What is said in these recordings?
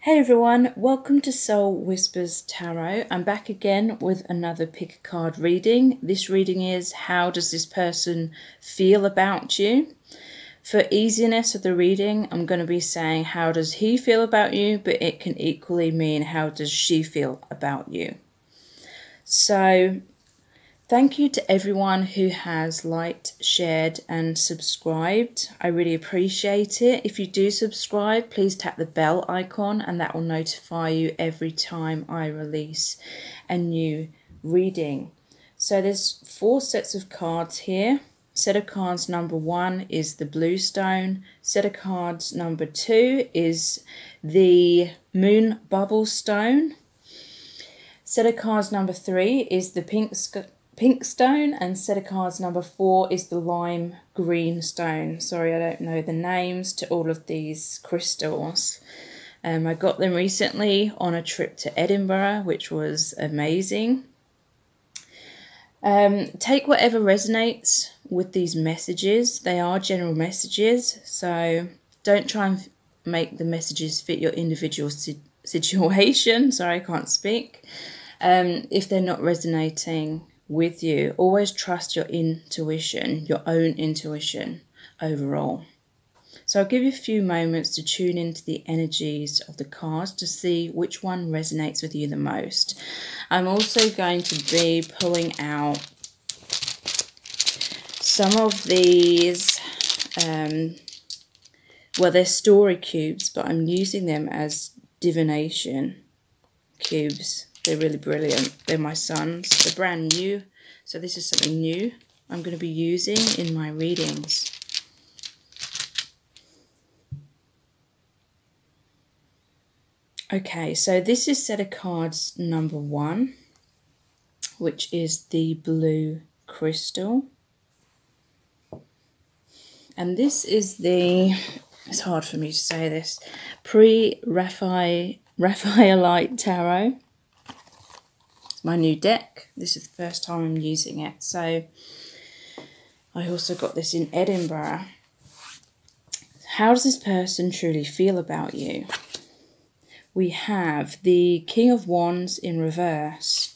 Hey everyone, welcome to Soul Whispers Tarot. I'm back again with another pick a card reading. This reading is how does this person feel about you? For easiness of the reading, I'm going to be saying how does he feel about you, but it can equally mean how does she feel about you. So thank you to everyone who has liked, shared and subscribed. I really appreciate it. If you do subscribe, please tap the bell icon and that will notify you every time I release a new reading. So there's 4 sets of cards here. Set of cards number 1 is the blue stone. Set of cards number 2 is the moon bubble stone. Set of cards number 3 is the pink stone, and set of cards number 4 is the lime green stone. Sorry, I don't know the names to all of these crystals. I got them recently on a trip to Edinburgh, which was amazing. Take whatever resonates with these messages. They are general messages, so don't try and make the messages fit your individual situation. Sorry, I can't speak. If they're not resonating with you, always trust your intuition, your own intuition overall. So I'll give you a few moments to tune into the energies of the cards to see which one resonates with you the most. I'm also going to be pulling out some of these, well, they're story cubes, but I'm using them as divination cubes. They're really brilliant. They're my son's. They're brand new. So this is something new I'm going to be using in my readings. Okay, so this is set of cards number 1, which is the blue crystal. And this is the, it's hard for me to say this, Pre-Raphaelite Tarot. My new deck. This is the first time I'm using it. So I also got this in Edinburgh. How does this person truly feel about you? We have the King of Wands in reverse,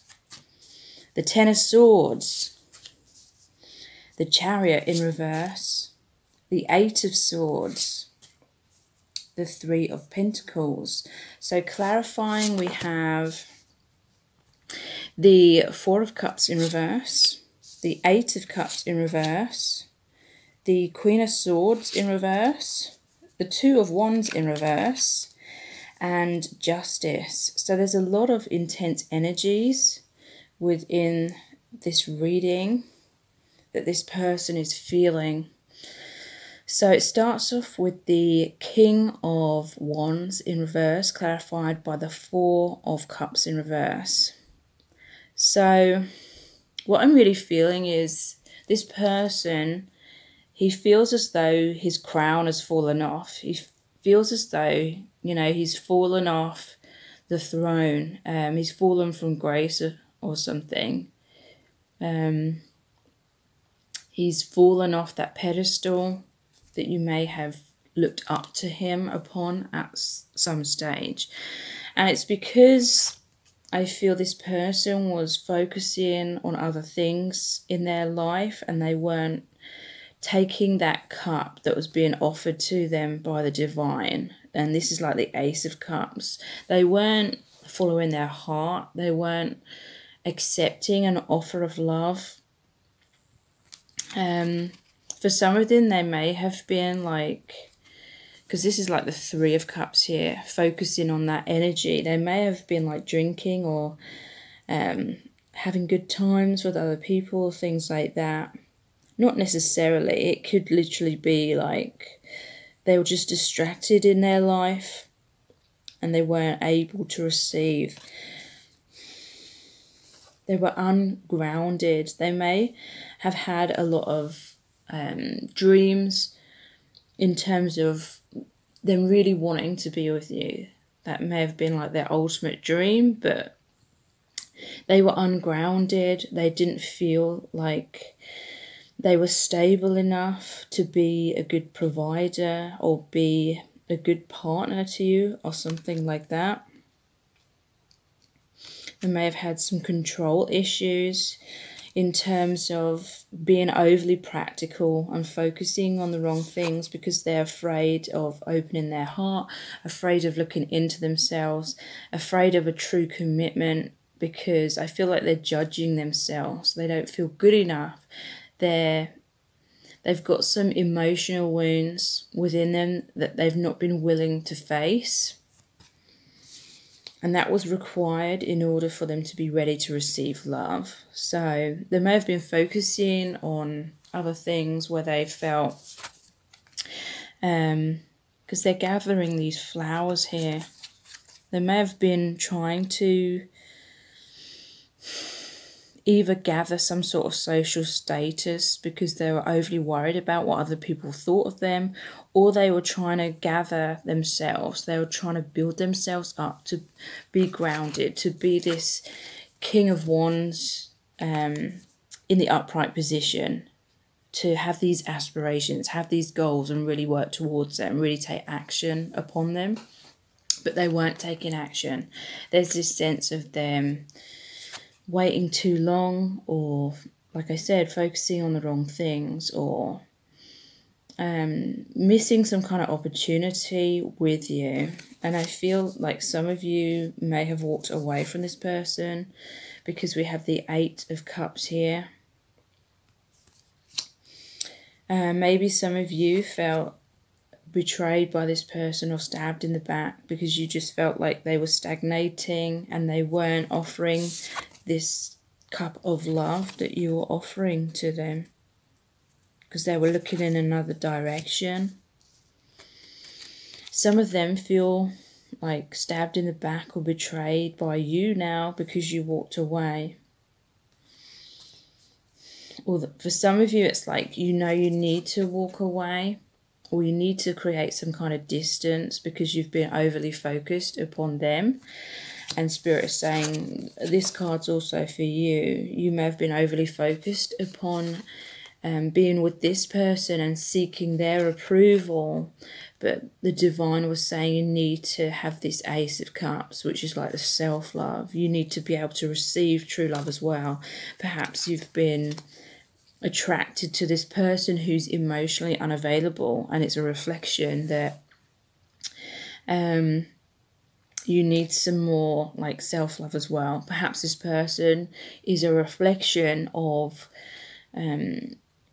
the Ten of Swords, the Chariot in reverse, the Eight of Swords, the Three of Pentacles. So clarifying, we have the Four of Cups in reverse, the Eight of Cups in reverse, the Queen of Swords in reverse, the Two of Wands in reverse, and Justice. So there's a lot of intense energies within this reading that this person is feeling. So it starts off with the King of Wands in reverse, clarified by the Four of Cups in reverse. So what I'm really feeling is this person, he feels as though his crown has fallen off. He feels as though, you know, he's fallen off the throne. He's fallen from grace or something. He's fallen off that pedestal that you may have looked up to him upon at some stage. And it's because I feel this person was focusing on other things in their life and they weren't taking that cup that was being offered to them by the divine. And this is like the Ace of Cups. They weren't following their heart. They weren't accepting an offer of love. For some of them, they may have been like, because this is like the Three of Cups here, focusing on that energy. They may have been like drinking or having good times with other people, things like that. Not necessarily. It could literally be like they were just distracted in their life and they weren't able to receive. They were ungrounded. They may have had a lot of dreams in terms of them really wanting to be with you. That may have been like their ultimate dream, but they were ungrounded. They didn't feel like they were stable enough to be a good provider or be a good partner to you or something like that. They may have had some control issues in terms of being overly practical and focusing on the wrong things because they're afraid of opening their heart, afraid of looking into themselves, afraid of a true commitment, because I feel like they're judging themselves. They don't feel good enough. They've got some emotional wounds within them that they've not been willing to face. And that was required in order for them to be ready to receive love. So they may have been focusing on other things where they felt, because they're gathering these flowers here, they may have been trying to either gather some sort of social status because they were overly worried about what other people thought of them, or they were trying to gather themselves. They were trying to build themselves up to be grounded, to be this King of Wands in the upright position, to have these aspirations, have these goals and really work towards them, really take action upon them. But they weren't taking action. There's this sense of them waiting too long, or like I said, focusing on the wrong things, or missing some kind of opportunity with you. And I feel like some of you may have walked away from this person because we have the 8 of Cups here. Maybe some of you felt betrayed by this person or stabbed in the back because you just felt like they were stagnating and they weren't offering this cup of love that you were offering to them because they were looking in another direction. Some of them feel like stabbed in the back or betrayed by you now because you walked away. Or for some of you, it's like you know you need to walk away, or you need to create some kind of distance because you've been overly focused upon them. And Spirit is saying, this card's also for you. You may have been overly focused upon being with this person and seeking their approval. But the Divine was saying you need to have this Ace of Cups, which is like the self-love. You need to be able to receive true love as well. Perhaps you've been attracted to this person who's emotionally unavailable, and it's a reflection that you need some more like self-love as well. Perhaps this person is a reflection of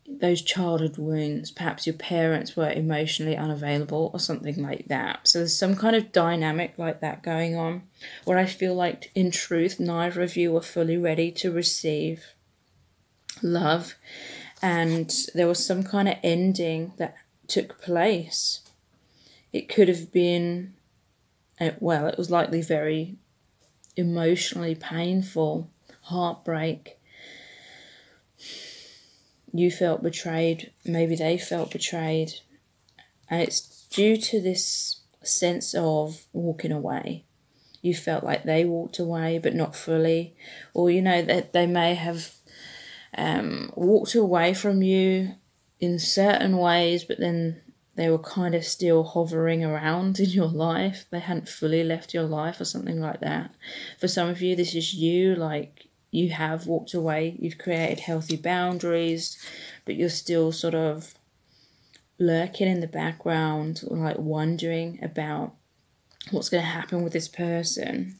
those childhood wounds. Perhaps your parents were emotionally unavailable or something like that. So there's some kind of dynamic like that going on where I feel like in truth neither of you were fully ready to receive love, and there was some kind of ending that took place. It could have been, well, it was likely very emotionally painful, heartbreak. You felt betrayed, maybe they felt betrayed, and it's due to this sense of walking away. You felt like they walked away but not fully, or you know that they may have walked away from you in certain ways, but then they were kind of still hovering around in your life. They hadn't fully left your life or something like that. For some of you, this is you, like you have walked away, you've created healthy boundaries, but you're still sort of lurking in the background, like wondering about what's going to happen with this person.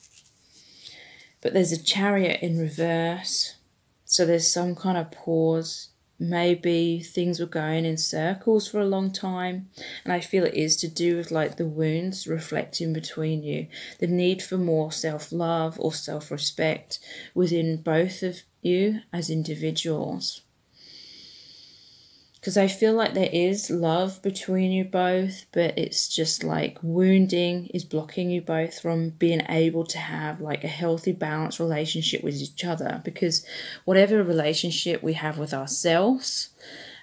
But there's a Chariot in reverse. So there's some kind of pause. Maybe things were going in circles for a long time. And I feel it is to do with like the wounds reflecting between you. The need for more self-love or self-respect within both of you as individuals. Because I feel like there is love between you both, but it's just like wounding is blocking you both from being able to have like a healthy, balanced relationship with each other. Because whatever relationship we have with ourselves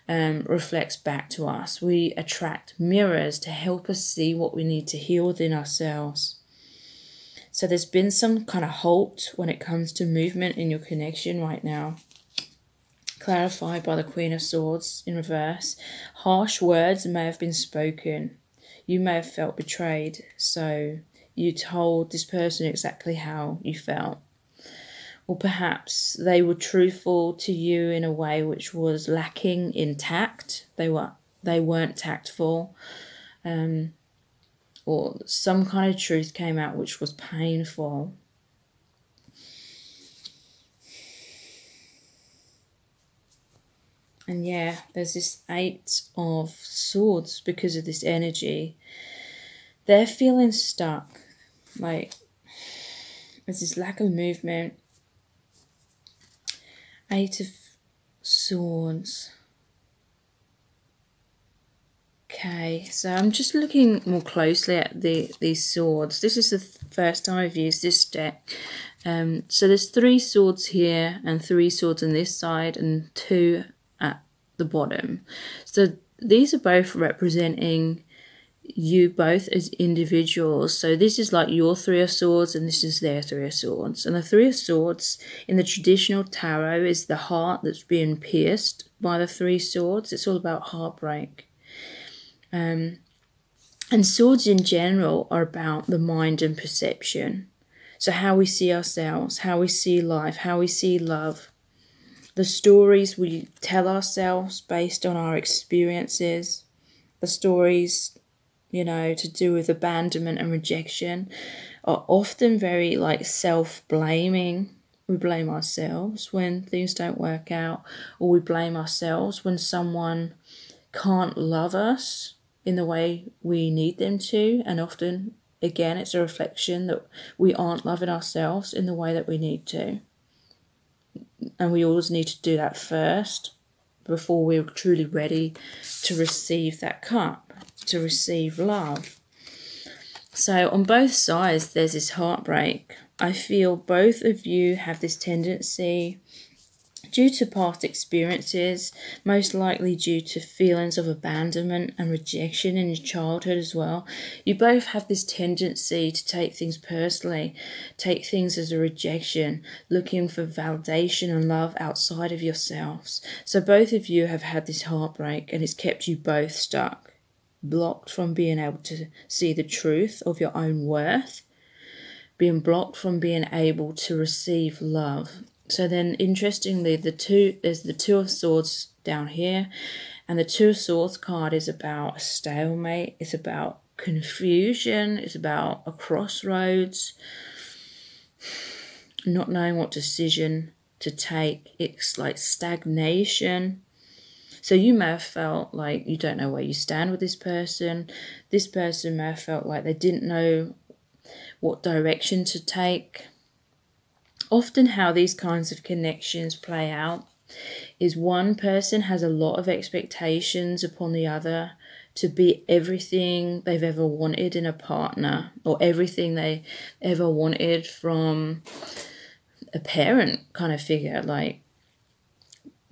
reflects back to us. We attract mirrors to help us see what we need to heal within ourselves. So there's been some kind of halt when it comes to movement in your connection right now. Clarified by the Queen of Swords in reverse. Harsh words may have been spoken. you may have felt betrayed, so you told this person exactly how you felt. Or perhaps they were truthful to you in a way which was lacking in tact. They weren't tactful. Or some kind of truth came out which was painful. And yeah, there's this 8 of Swords because of this energy. They're feeling stuck. Like, there's this lack of movement. 8 of Swords. Okay, so I'm just looking more closely at these swords. This is the first time I've used this deck. So there's 3 swords here and 3 swords on this side and 2 at the bottom. So these are both representing you both as individuals. So this is like your 3 of Swords and this is their 3 of Swords. And the 3 of Swords in the traditional tarot is the heart that's being pierced by the 3 swords. It's all about heartbreak. And swords in general are about the mind and perception. So how we see ourselves, how we see life, how we see love. The stories we tell ourselves based on our experiences. The stories, you know, to do with abandonment and rejection are often very like self-blaming. We blame ourselves when things don't work out, or we blame ourselves when someone can't love us in the way we need them to, and often, again, it's a reflection that we aren't loving ourselves in the way that we need to. And we always need to do that first before we're truly ready to receive that cup, to receive love. So on both sides, there's this heartbreak. I feel both of you have this tendency, due to past experiences, most likely due to feelings of abandonment and rejection in your childhood as well. You both have this tendency to take things personally, take things as a rejection, looking for validation and love outside of yourselves. So both of you have had this heartbreak and it's kept you both stuck, blocked from being able to see the truth of your own worth, being blocked from being able to receive love. So then, interestingly, there's the 2 of Swords down here, and the 2 of Swords card is about a stalemate. It's about confusion. It's about a crossroads, not knowing what decision to take. It's like stagnation. So you may have felt like you don't know where you stand with this person. This person may have felt like they didn't know what direction to take. Often how these kinds of connections play out is one person has a lot of expectations upon the other to be everything they've ever wanted in a partner, or everything they ever wanted from a parent kind of figure, like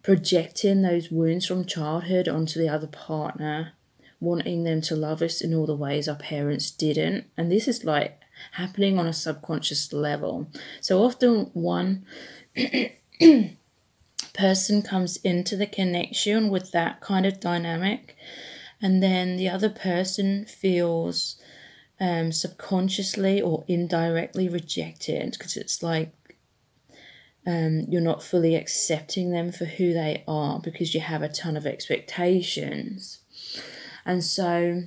projecting those wounds from childhood onto the other partner, wanting them to love us in all the ways our parents didn't. And this is like happening on a subconscious level. So often one person comes into the connection with that kind of dynamic, and then the other person feels subconsciously or indirectly rejected, because it's like you're not fully accepting them for who they are because you have a ton of expectations. And so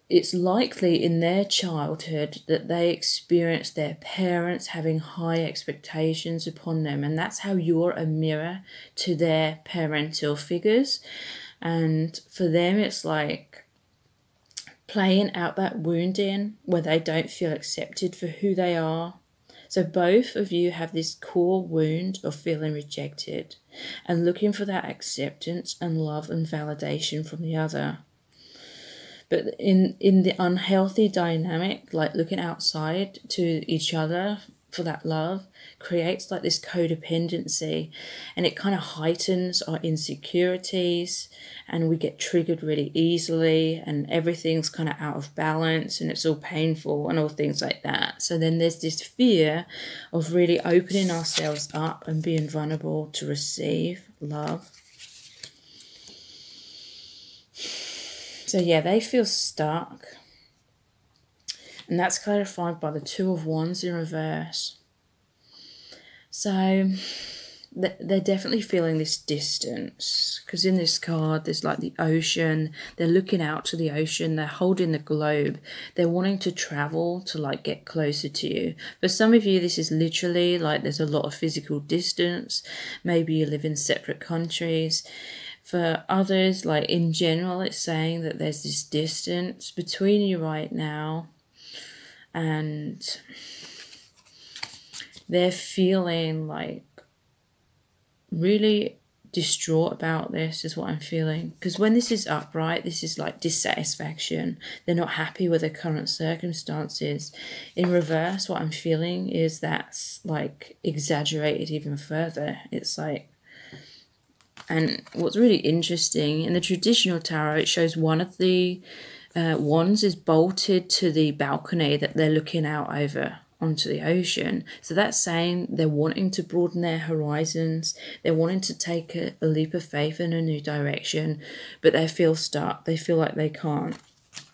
it's likely in their childhood that they experienced their parents having high expectations upon them, and that's how you're a mirror to their parental figures. And for them, it's like playing out that wounding where they don't feel accepted for who they are. So both of you have this core wound of feeling rejected and looking for that acceptance and love and validation from the other. But in the unhealthy dynamic, like looking outside to each other for that love, creates like this codependency, and it kind of heightens our insecurities, and we get triggered really easily, and everything's kind of out of balance, and it's all painful and all things like that. So then there's this fear of really opening ourselves up and being vulnerable to receive love. So yeah, they feel stuck. And that's clarified by the Two of Wands in reverse. So they're definitely feeling this distance, because in this card there's like the ocean. They're looking out to the ocean, they're holding the globe, they're wanting to travel to like get closer to you. For some of you, this is literally like there's a lot of physical distance. Maybe you live in separate countries. For others, like in general, it's saying that there's this distance between you right now, and they're feeling like really distraught about this, is what I'm feeling. Because when this is upright, this is like dissatisfaction. They're not happy with their current circumstances. In reverse, what I'm feeling is that's like exaggerated even further. It's like, and what's really interesting, in the traditional tarot, it shows one of the wands is bolted to the balcony that they're looking out over onto the ocean. So that's saying they're wanting to broaden their horizons, they're wanting to take a leap of faith in a new direction, but they feel stuck, they feel like they can't.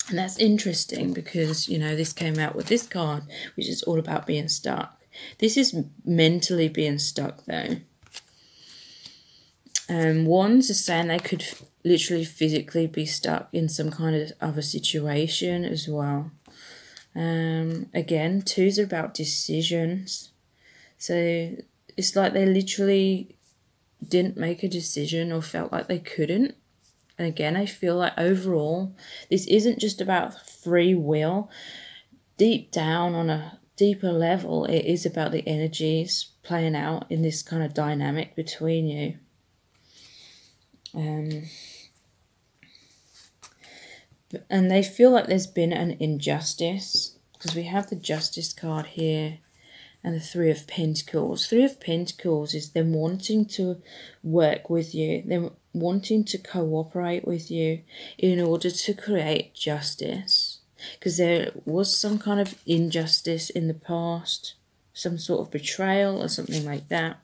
And that's interesting because, you know, this came out with this card, which is all about being stuck. This is mentally being stuck though. Wands is saying they could literally physically be stuck in some kind of other situation as well. Again, twos are about decisions. So it's like they literally didn't make a decision or felt like they couldn't. And again, I feel like overall, this isn't just about free will. Deep down on a deeper level, it is about the energies playing out in this kind of dynamic between you. And they feel like there's been an injustice, because we have the Justice card here and the Three of Pentacles. Three of Pentacles is them wanting to work with you, them wanting to cooperate with you in order to create justice, because there was some kind of injustice in the past, some sort of betrayal or something like that.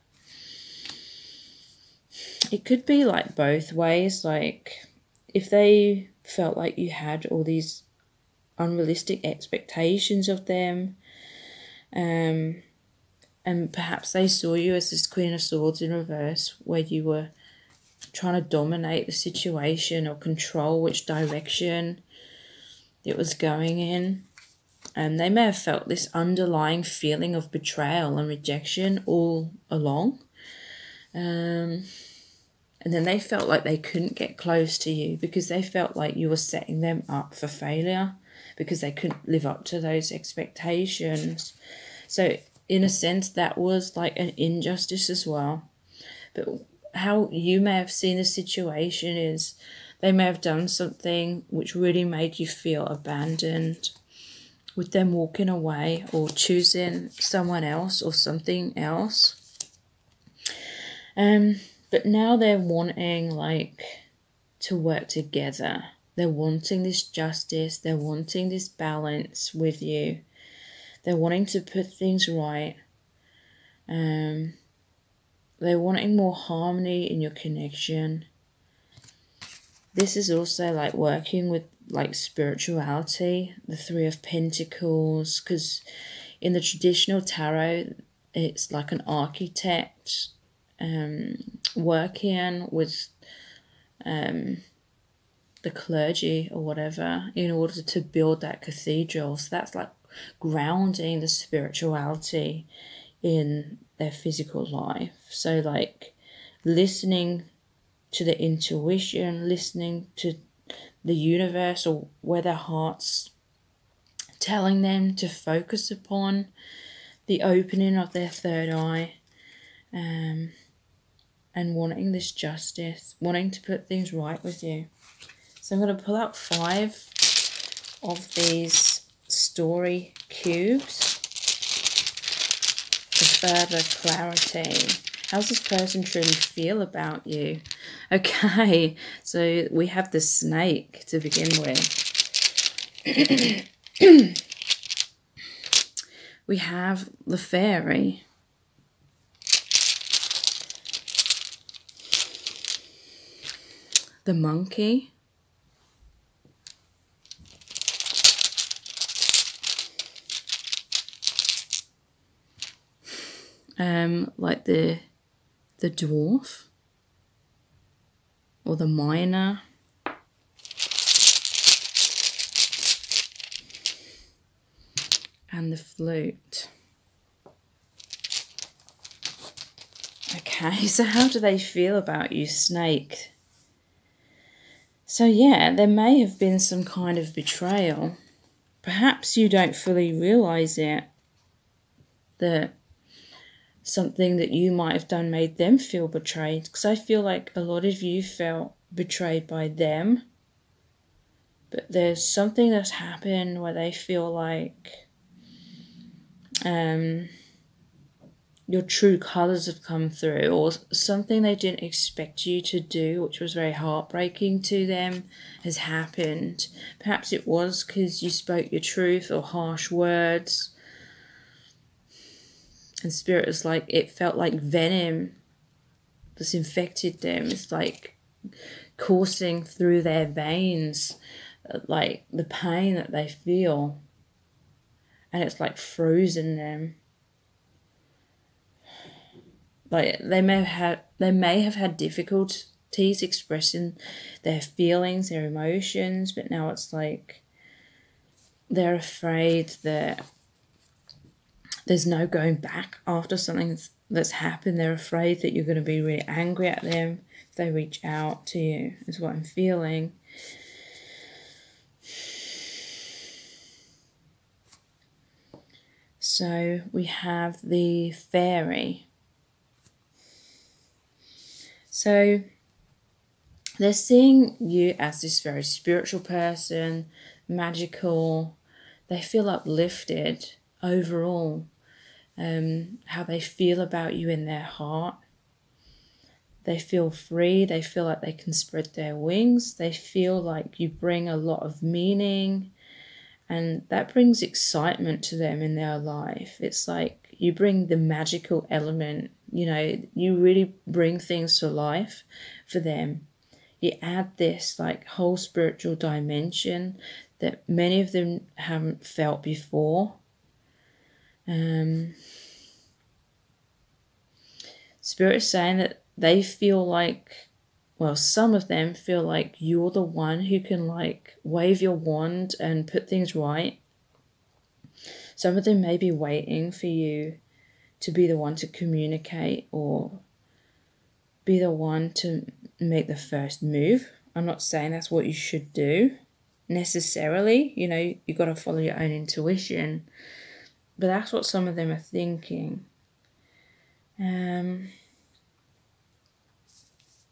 It could be like both ways, like if they felt like you had all these unrealistic expectations of them, and perhaps they saw you as this Queen of Swords in reverse, where you were trying to dominate the situation or control which direction it was going in. And they may have felt this underlying feeling of betrayal and rejection all along. And then they felt like they couldn't get close to you because they felt like you were setting them up for failure because they couldn't live up to those expectations. So in a sense, that was like an injustice as well. But how you may have seen the situation is they may have done something which really made you feel abandoned, with them walking away or choosing someone else or something else. But now they're wanting like to work together. They're wanting this justice. They're wanting this balance with you. They're wanting to put things right. They're wanting more harmony in your connection. This is also like working with like spirituality, the Three of Pentacles, because in the traditional tarot, it's like an architect working with the clergy or whatever in order to build that cathedral. So that's like grounding the spirituality in their physical life. So like listening to the intuition, listening to the universe or where their heart's telling them to focus upon, the opening of their third eye, and wanting this justice, wanting to put things right with you. So I'm going to pull out 5 of these story cubes for further clarity. How's this person truly feel about you? Okay, so we have the Snake to begin with. We have the Fairy. The Monkey. like the dwarf or the miner. And the flute. Okay, so how do they feel about you, snake? So yeah, there may have been some kind of betrayal. Perhaps you don't fully realise it, that something that you might have done made them feel betrayed. Because I feel like a lot of you felt betrayed by them. But there's something that's happened where they feel like your true colours have come through, or something they didn't expect you to do, which was very heartbreaking to them, has happened. Perhaps it was because you spoke your truth or harsh words. And Spirit is like, it felt like venom that's infected them. It's like coursing through their veins, like the pain that they feel. And it's like frozen them. Like they may have had difficulties expressing their feelings, their emotions, but now it's like they're afraid that there's no going back after something that's happened. They're afraid that you're going to be really angry at them if they reach out to you, is what I'm feeling. So we have the fairy. So they're seeing you as this very spiritual person, magical. They feel uplifted overall. How they feel about you in their heart. They feel free. They feel like they can spread their wings. They feel like you bring a lot of meaning, and that brings excitement to them in their life. It's like you bring the magical element, you know, you really bring things to life for them. You add this like whole spiritual dimension that many of them haven't felt before. Spirit is saying that they feel like, well, some of them feel like you're the one who can like wave your wand and put things right. Some of them may be waiting for you to be the one to communicate or be the one to make the first move. I'm not saying that's what you should do necessarily. You know, you've got to follow your own intuition. But that's what some of them are thinking.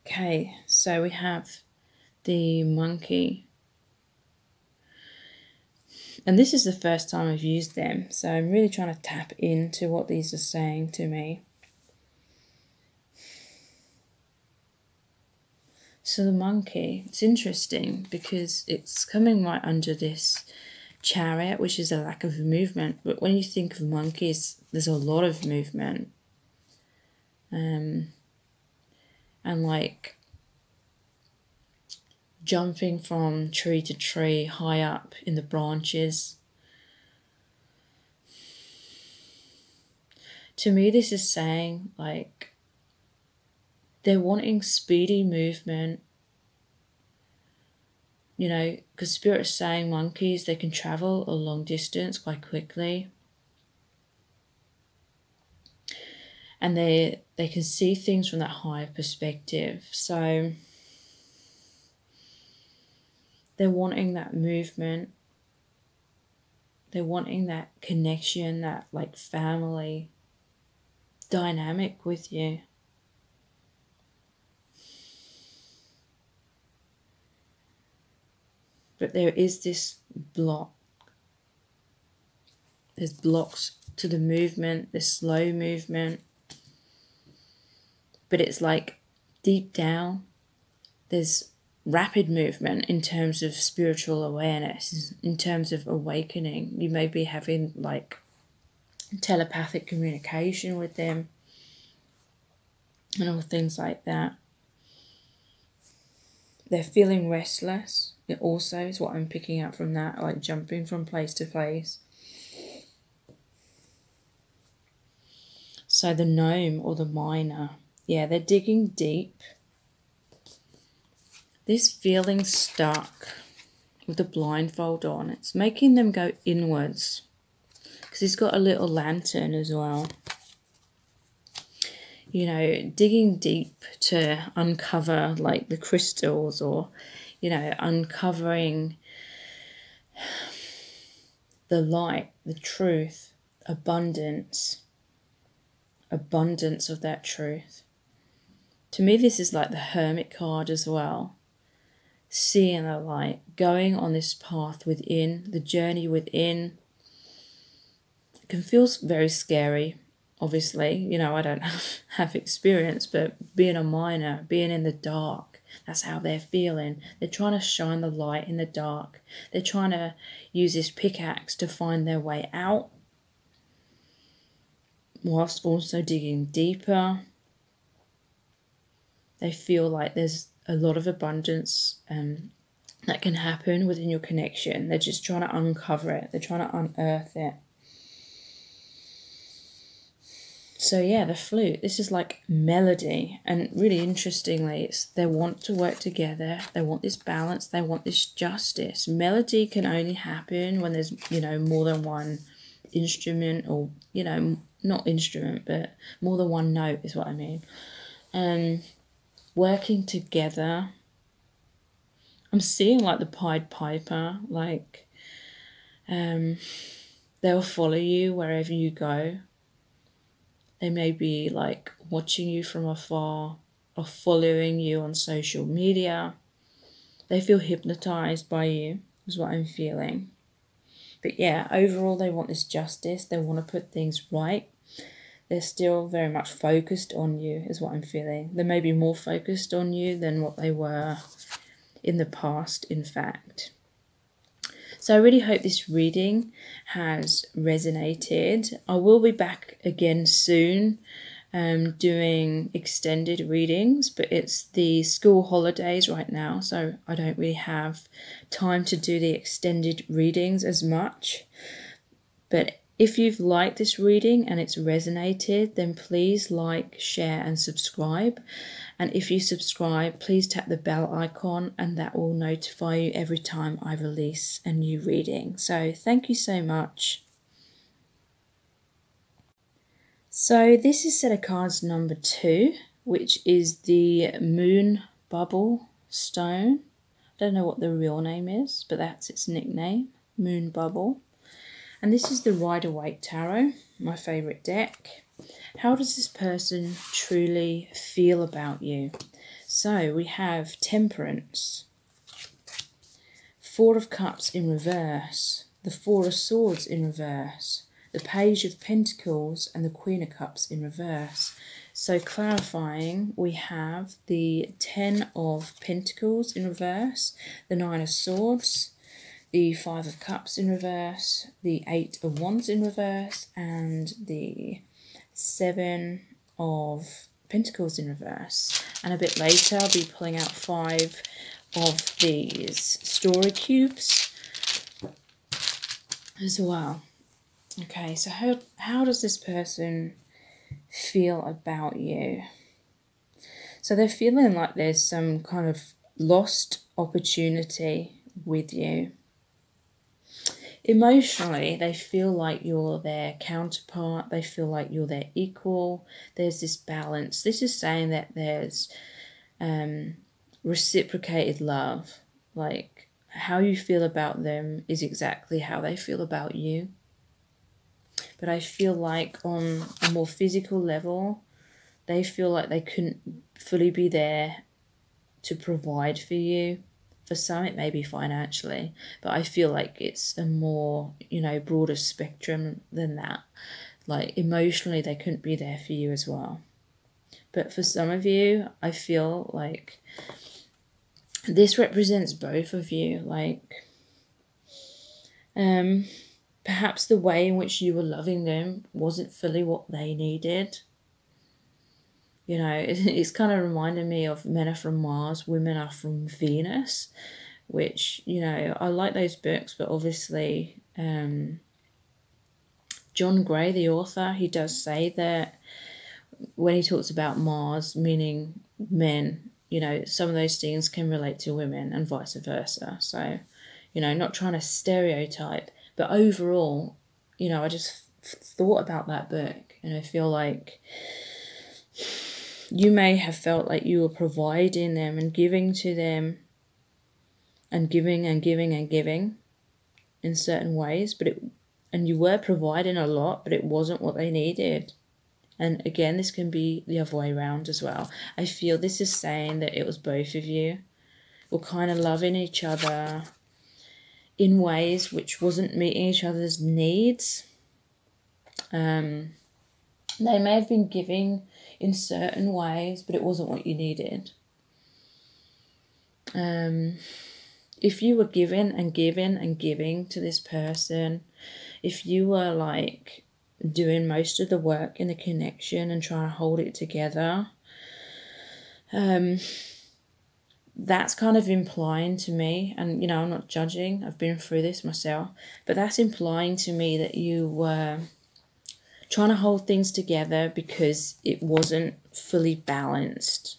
Okay, so we have the monkey. And this is the first time I've used them, so I'm really trying to tap into what these are saying to me. So the monkey, it's interesting because it's coming right under this chariot, which is a lack of movement. But when you think of monkeys, there's a lot of movement. And like jumping from tree to tree, high up in the branches. To me, this is saying like they're wanting speedy movement. You know, because Spirit is saying monkeys, they can travel a long distance quite quickly. And they can see things from that higher perspective. So they're wanting that movement. They're wanting that connection, that like family dynamic with you. But there is this block. There's blocks to the movement, the slow movement. But it's like deep down, there's rapid movement in terms of spiritual awareness, in terms of awakening. You may be having like telepathic communication with them and all things like that. They're feeling restless. It also is what I'm picking up from that, like jumping from place to place. So the gnome or the miner, yeah, they're digging deep. This feeling stuck with the blindfold on, it's making them go inwards. Because he's got a little lantern as well. You know, digging deep to uncover like the crystals, or, you know, uncovering the light, the truth, abundance of that truth. To me, this is like the Hermit card as well. Seeing the light, going on this path within, the journey within. It can feel very scary, obviously. You know, I don't have experience, but being a miner, being in the dark, that's how they're feeling. They're trying to shine the light in the dark. They're trying to use this pickaxe to find their way out, whilst also digging deeper. They feel like there's a lot of abundance that can happen within your connection. They're just trying to uncover it. They're trying to unearth it. So yeah, the flute, this is like melody. And really interestingly, it's they want to work together. They want this balance. They want this justice. Melody can only happen when there's, you know, more than one instrument, or, you know, not instrument, but more than one note is what I mean. Working together. I'm seeing like the Pied Piper, like they'll follow you wherever you go. They may be like watching you from afar or following you on social media. They feel hypnotized by you, is what I'm feeling. But yeah, overall they want this justice. They want to put things right. They're still very much focused on you, is what I'm feeling. They may be more focused on you than what they were in the past, in fact. So I really hope this reading has resonated. I will be back again soon doing extended readings, but it's the school holidays right now, so I don't really have time to do the extended readings as much. But if you've liked this reading and it's resonated, then please like, share and subscribe. And if you subscribe, please tap the bell icon and that will notify you every time I release a new reading. So thank you so much. So this is set of cards number 2, which is the Moon Bubble Stone. I don't know what the real name is, but that's its nickname, Moon Bubble. And this is the Rider-Waite Tarot, my favourite deck. How does this person truly feel about you? So we have Temperance, Four of Cups in reverse, the Four of Swords in reverse, the Page of Pentacles and the Queen of Cups in reverse. So clarifying, we have the 10 of Pentacles in reverse, the 9 of Swords, the 5 of Cups in reverse, the 8 of Wands in reverse, and the 7 of Pentacles in reverse. And a bit later I'll be pulling out 5 of these story cubes as well. Okay, so how does this person feel about you? So they're feeling like there's some kind of lost opportunity with you. Emotionally, they feel like you're their counterpart. They feel like you're their equal. There's this balance. This is saying that there's reciprocated love. Like, how you feel about them is exactly how they feel about you. But I feel like on a more physical level, they feel like they couldn't fully be there to provide for you. For some, it may be financially, but I feel like it's a more, you know, broader spectrum than that. Like, emotionally, they couldn't be there for you as well. But for some of you, I feel like this represents both of you. Like, perhaps the way in which you were loving them wasn't fully what they needed. You know, it's kind of reminding me of Men Are From Mars, Women Are From Venus, which, you know, I like those books, but obviously John John Gray, the author, he does say that when he talks about Mars, meaning men, you know, some of those things can relate to women and vice versa. So, you know, not trying to stereotype, but overall, you know, I just thought about that book, and I feel like you may have felt like you were providing them and giving to them and giving and giving and giving in certain ways, and you were providing a lot, but it wasn't what they needed. And again, this can be the other way around as well. I feel this is saying that it was both of you were kind of loving each other in ways which wasn't meeting each other's needs. They may have been giving in certain ways, but it wasn't what you needed. If you were giving and giving and giving to this person, if you were like doing most of the work in the connection and trying to hold it together, that's kind of implying to me, and you know, I'm not judging, I've been through this myself, but that's implying to me that you were trying to hold things together because it wasn't fully balanced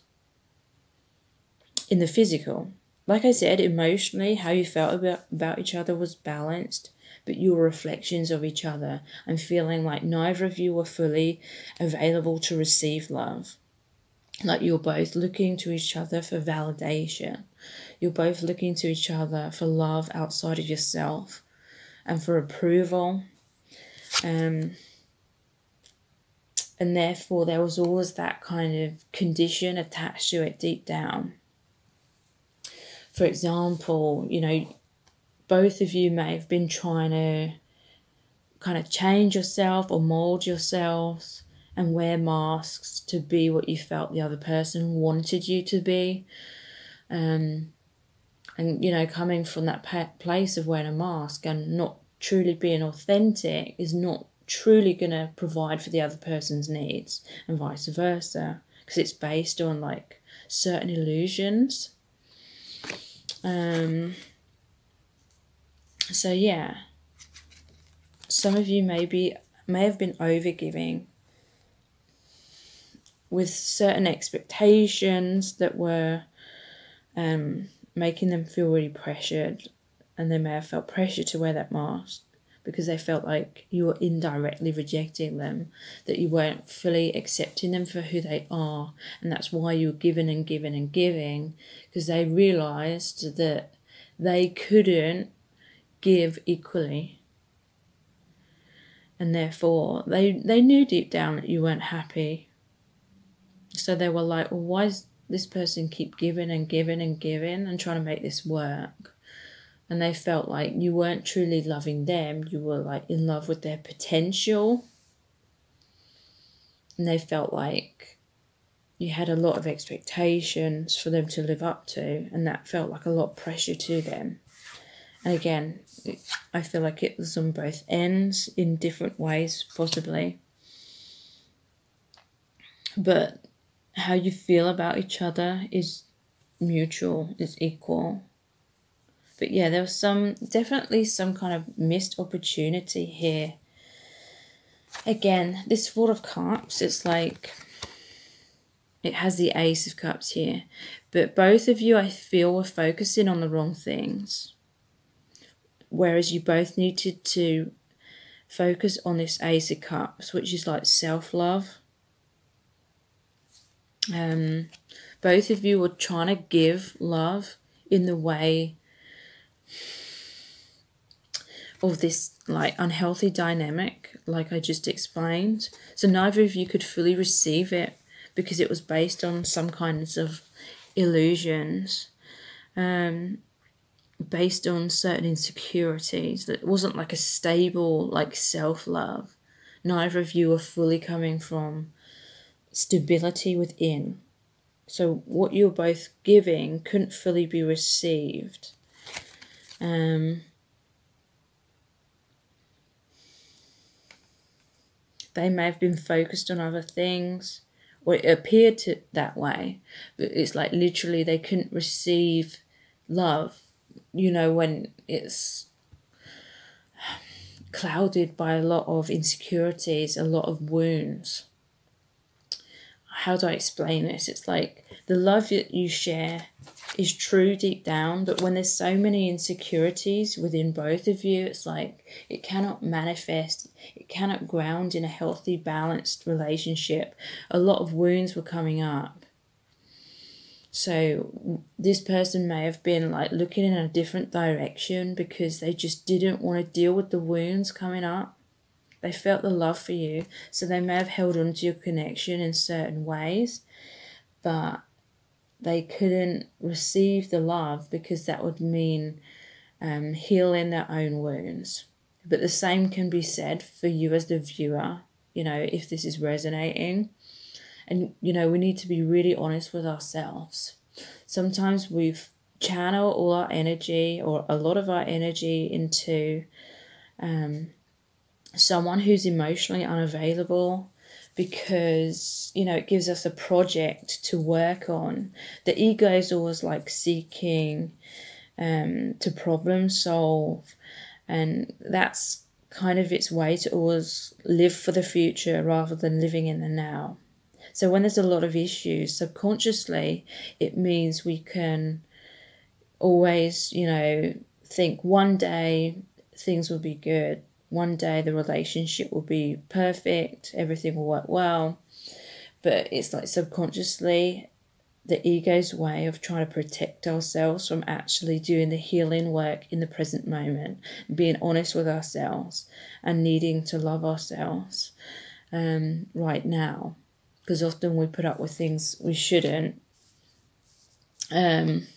in the physical. Like I said, emotionally, how you felt about each other was balanced, but you were reflections of each other and feeling like neither of you were fully available to receive love. Like you're both looking to each other for validation. You're both looking to each other for love outside of yourself and for approval. And therefore there was always that kind of condition attached to it deep down. For example, you know, both of you may have been trying to kind of change yourself or mold yourselves and wear masks to be what you felt the other person wanted you to be. And you know, coming from that place of wearing a mask and not truly being authentic is not truly going to provide for the other person's needs, and vice versa, because it's based on like certain illusions. So yeah, some of you may have been overgiving with certain expectations that were making them feel really pressured, and they may have felt pressure to wear that mask because they felt like you were indirectly rejecting them, that you weren't fully accepting them for who they are, and that's why you were giving and giving and giving, because they realised that they couldn't give equally, and therefore they knew deep down that you weren't happy. So they were like, well, why does this person keep giving and giving and giving and trying to make this work? And they felt like you weren't truly loving them, you were like in love with their potential. And they felt like you had a lot of expectations for them to live up to, and that felt like a lot of pressure to them. And again, I feel like it was on both ends in different ways, possibly. But how you feel about each other is mutual, is equal. But yeah, there was definitely some kind of missed opportunity here. Again, this Four of Cups, it's like, it has the Ace of Cups here. But both of you, I feel, were focusing on the wrong things. Whereas you both needed to focus on this Ace of Cups, which is like self-love. Both of you were trying to give love in the way of this like unhealthy dynamic, like I just explained. So neither of you could fully receive it because it was based on some kinds of illusions, based on certain insecurities. That wasn't like a stable like self-love. Neither of you were fully coming from stability within. So what you're both giving couldn't fully be received. They may have been focused on other things, or it appeared that way, but it's like literally they couldn't receive love. You know, when it's clouded by a lot of insecurities, a lot of wounds. How do I explain this? It's like the love that you share is true deep down, but when there's so many insecurities within both of you, it's like it cannot manifest, it cannot ground in a healthy, balanced relationship. A lot of wounds were coming up. So this person may have been like looking in a different direction because they just didn't want to deal with the wounds coming up. They felt the love for you, so they may have held on to your connection in certain ways, but they couldn't receive the love because that would mean healing their own wounds. But the same can be said for you as the viewer, you know, if this is resonating. And, you know, we need to be really honest with ourselves. Sometimes we've channeled all our energy or a lot of our energy into someone who's emotionally unavailable, because, you know, it gives us a project to work on. The ego is always like seeking to problem solve, and that's kind of its way to always live for the future rather than living in the now. So when there's a lot of issues, subconsciously, it means we can always, you know, think one day things will be good. One day the relationship will be perfect, everything will work well. But it's like subconsciously the ego's way of trying to protect ourselves from actually doing the healing work in the present moment, being honest with ourselves and needing to love ourselves right now. Because often we put up with things we shouldn't when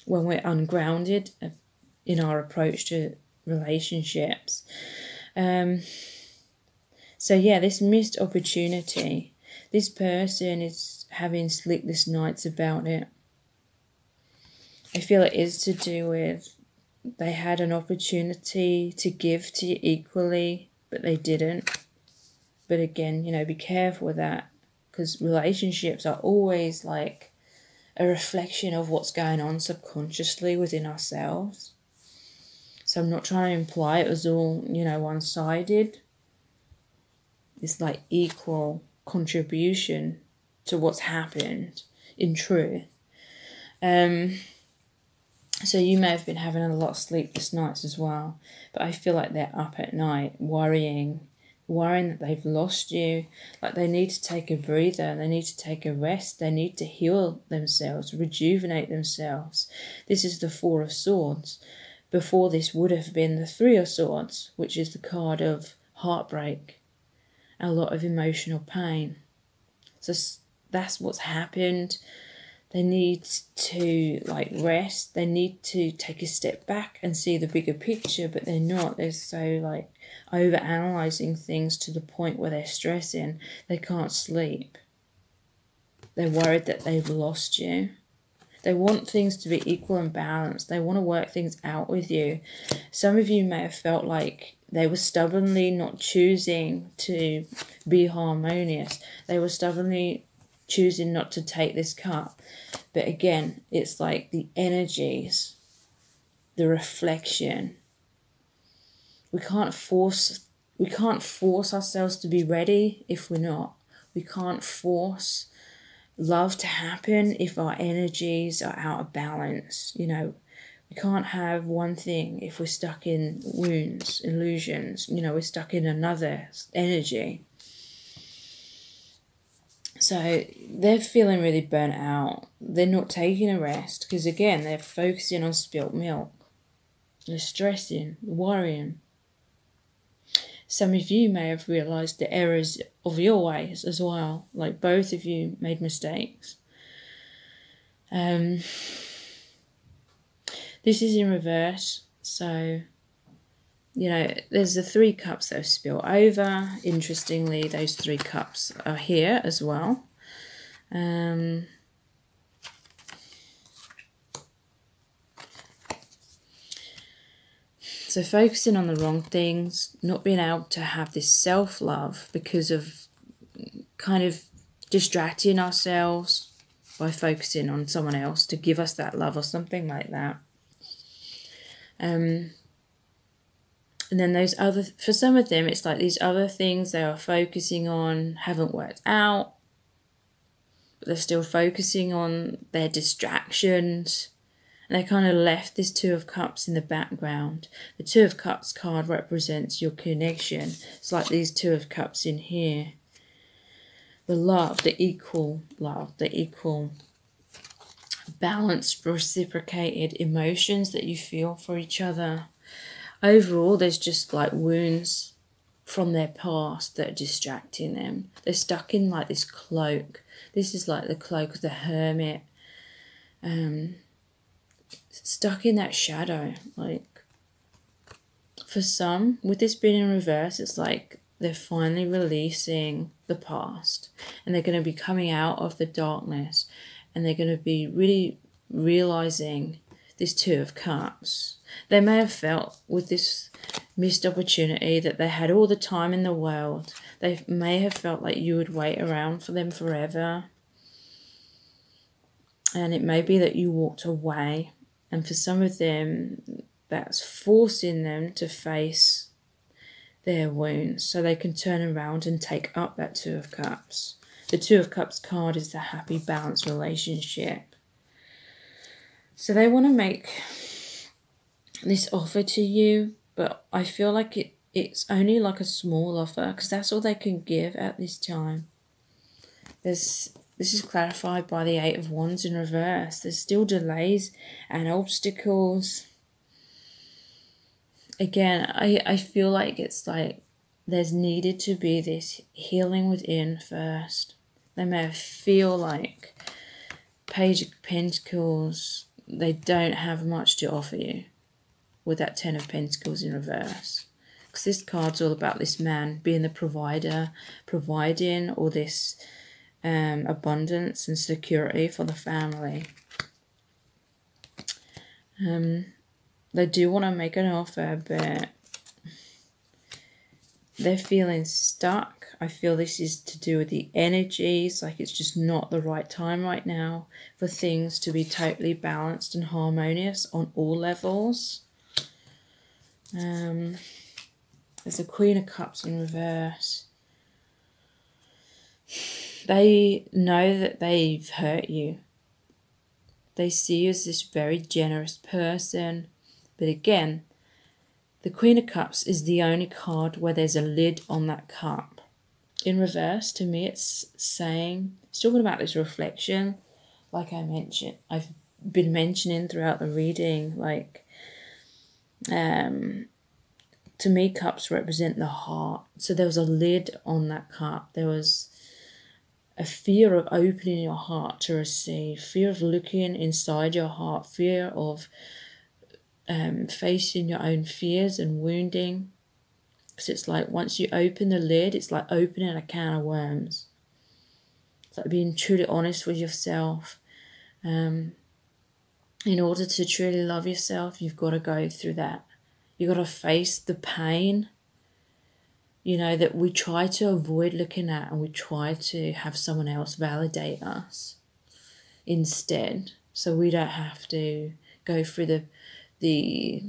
we're ungrounded in our approach to relationships. So yeah, this missed opportunity, this person is having sleepless nights about it. I feel it is to do with they had an opportunity to give to you equally, but they didn't. But again, you know, be careful with that, because relationships are always like a reflection of what's going on subconsciously within ourselves. So I'm not trying to imply it was all, you know, one-sided. It's like equal contribution to what's happened in truth. So you may have been having a lot of sleepless nights as well, but I feel like they're up at night worrying that they've lost you, like they need to take a breather, they need to take a rest, they need to heal themselves, rejuvenate themselves. This is the Four of Swords. Before this would have been the Three of Swords, which is the card of heartbreak, a lot of emotional pain. So that's what's happened. They need to like rest. They need to take a step back and see the bigger picture, but they're not. They're so like over-analysing things to the point where they're stressing. They can't sleep. They're worried that they've lost you. They want things to be equal and balanced. They want to work things out with you. Some of you may have felt like they were stubbornly not choosing to be harmonious. They were stubbornly choosing not to take this cup. But again, it's like the energies, the reflection. We can't force ourselves to be ready if we're not. We can't force love to happen if our energies are out of balance. You know, we can't have one thing if we're stuck in wounds, illusions. You know, we're stuck in another energy. So they're feeling really burnt out. They're not taking a rest because, again, they're focusing on spilt milk. They're stressing, worrying. Some of you may have realised the errors of your ways as well. Like both of you made mistakes. This is in reverse. So, you know, there's the 3 cups that have spilled over. Interestingly, those 3 cups are here as well. So focusing on the wrong things, not being able to have this self-love because of kind of distracting ourselves by focusing on someone else to give us that love or something like that. And then those other, for some of them, it's like these other things they are focusing on haven't worked out, but they're still focusing on their distractions. And they kind of left this Two of Cups in the background. The Two of Cups card represents your connection. It's like these Two of Cups in here. The love, the equal love, the equal balanced, reciprocated emotions that you feel for each other. Overall, there's just like wounds from their past that are distracting them. They're stuck in like this cloak. This is like the cloak of the hermit. Stuck in that shadow. Like, for some, with this being in reverse, it's like they're finally releasing the past, and they're going to be coming out of the darkness, and they're going to be really realizing this Two of Cups. They may have felt with this missed opportunity that they had all the time in the world. They may have felt like you would wait around for them forever, and it may be that you walked away. And for some of them, that's forcing them to face their wounds so they can turn around and take up that Two of Cups. The Two of Cups card is the happy, balanced relationship. So they want to make this offer to you, but I feel like it's only like a small offer because that's all they can give at this time. This is clarified by the Eight of Wands in reverse. There's still delays and obstacles. Again, I feel like it's like there's needed to be this healing within first. They may feel like Page of Pentacles, they don't have much to offer you with that Ten of Pentacles in reverse. Because this card's all about this man being the provider, providing all this abundance and security for the family. They do want to make an offer, but they're feeling stuck. I feel this is to do with the energies, like it's just not the right time right now for things to be totally balanced and harmonious on all levels. There's a Queen of Cups in reverse. They know that they've hurt you. They see you as this very generous person. But again, the Queen of Cups is the only card where there's a lid on that cup. In reverse, to me, it's saying, it's talking about this reflection, like I've been mentioning throughout the reading, like, to me, cups represent the heart. So there was a lid on that cup. There was a fear of opening your heart to receive, fear of looking inside your heart, fear of facing your own fears and wounding. Because it's like once you open the lid, it's like opening a can of worms. It's like being truly honest with yourself. In order to truly love yourself, you've got to go through that. You've got to face the pain, you know, that we try to avoid looking at, and we try to have someone else validate us instead, so we don't have to go through the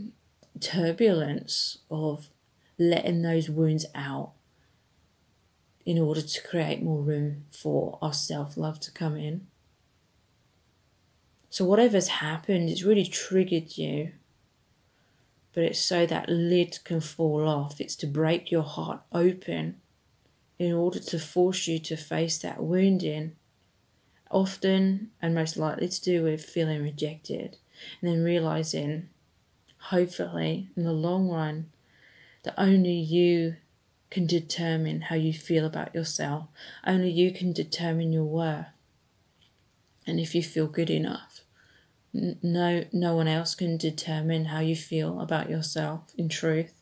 turbulence of letting those wounds out in order to create more room for our self-love to come in. So whatever's happened, it's really triggered you, but it's so that lid can fall off. It's to break your heart open in order to force you to face that wounding, often and most likely to do with feeling rejected, and then realizing, hopefully, in the long run, that only you can determine how you feel about yourself. Only you can determine your worth. And if you feel good enough, no one else can determine how you feel about yourself in truth.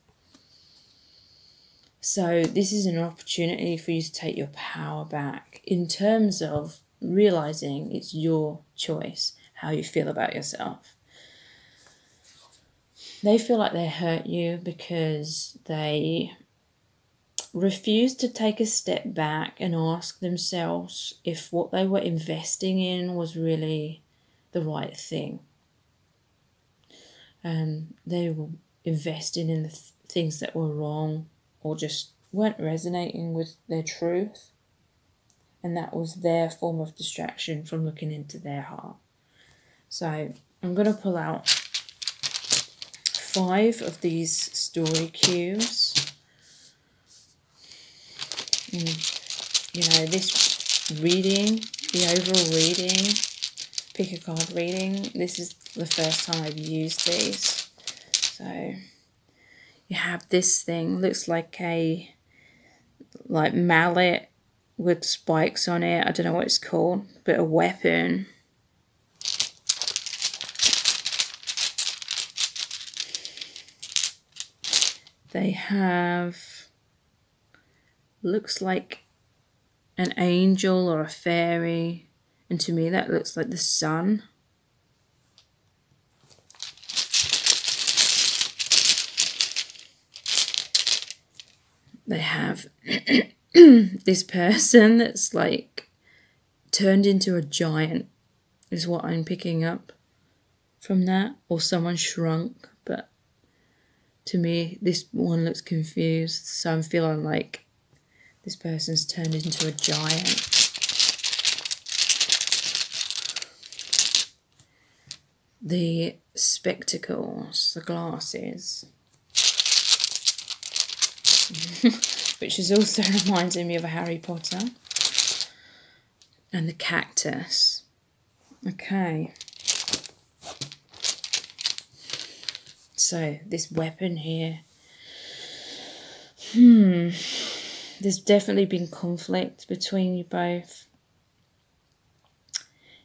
So this is an opportunity for you to take your power back in terms of realizing it's your choice how you feel about yourself. They feel like they hurt you because they refuse to take a step back and ask themselves if what they were investing in was really the right thing. They were investing in the things that were wrong or just weren't resonating with their truth. And that was their form of distraction from looking into their heart. So I'm going to pull out 5 of these story cues. And, you know, this reading, the overall reading, pick a card reading, this is the first time I've used these. So you have this thing, looks like a mallet with spikes on it. I don't know what it's called, but a weapon. They have, looks like an angel or a fairy, and to me that looks like the sun. They have this person that's like turned into a giant, is what I'm picking up from that, or someone shrunk, but to me this one looks confused, so I'm feeling like this person's turned into a giant. The spectacles, the glasses, which is also reminding me of a Harry Potter, and the cactus. Okay. So this weapon here. There's definitely been conflict between you both.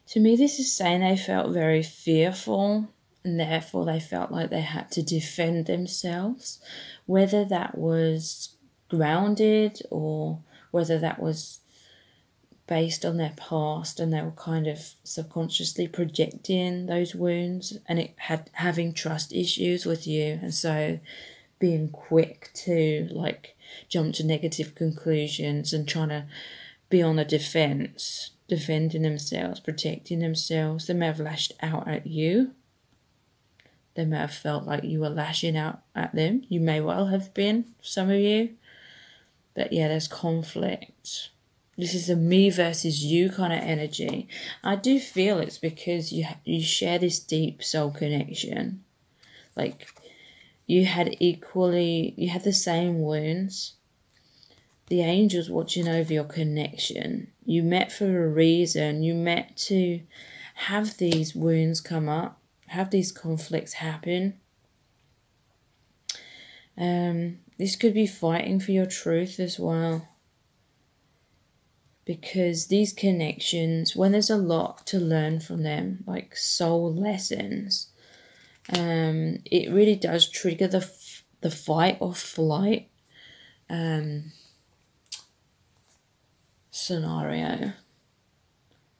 To me, this is saying they felt very fearful, and therefore they felt like they had to defend themselves, whether that was grounded or whether that was based on their past and they were kind of subconsciously projecting those wounds, and it had having trust issues with you, and so being quick to like jump to negative conclusions and trying to be on the defense, defending themselves, protecting themselves. They may have lashed out at you. They may have felt like you were lashing out at them. You may well have been, some of you. But yeah, there's conflict. This is a me versus you kind of energy. I do feel it's because you share this deep soul connection. Like, you had the same wounds. The angel's watching over your connection. You met for a reason. You met to have these wounds come up, have these conflicts happen. This could be fighting for your truth as well. Because these connections, when there's a lot to learn from them, like soul lessons, it really does trigger the fight or flight scenario.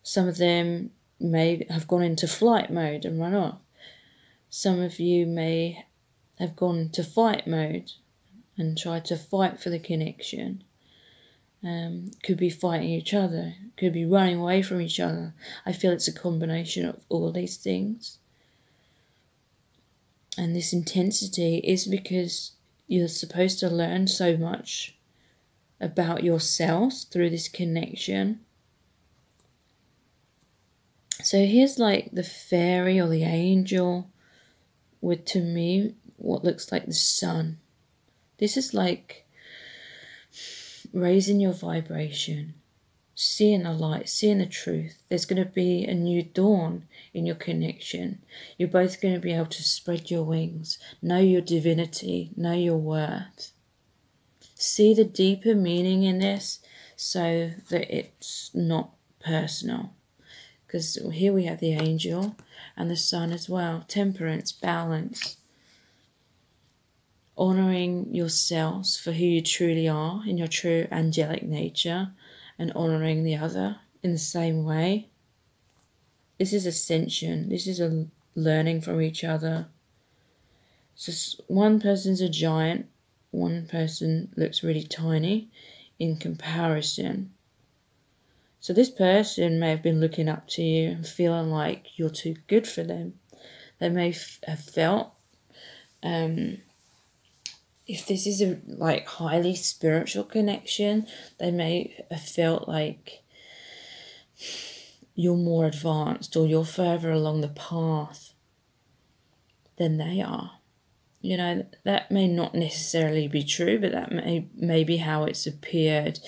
Some of them may have gone into flight mode and run off. Some of you may have gone to fight mode and tried to fight for the connection. Could be fighting each other, could be running away from each other. I feel it's a combination of all these things. And this intensity is because you're supposed to learn so much about yourselves through this connection. So here's like the fairy or the angel with, to me, what looks like the sun. This is like raising your vibration, seeing the light, seeing the truth. There's going to be a new dawn in your connection. You're both going to be able to spread your wings, know your divinity, know your worth. See the deeper meaning in this so that it's not personal. Because here we have the angel and the sun as well. Temperance, balance. Honouring yourselves for who you truly are in your true angelic nature, and honouring the other in the same way. This is ascension. This is a learning from each other. So one person's a giant, one person looks really tiny in comparison. So this person may have been looking up to you and feeling like you're too good for them. They may have felt if this is a like highly spiritual connection, they may have felt like you're more advanced or you're further along the path than they are. You know, that may not necessarily be true, but that may be how it's appeared.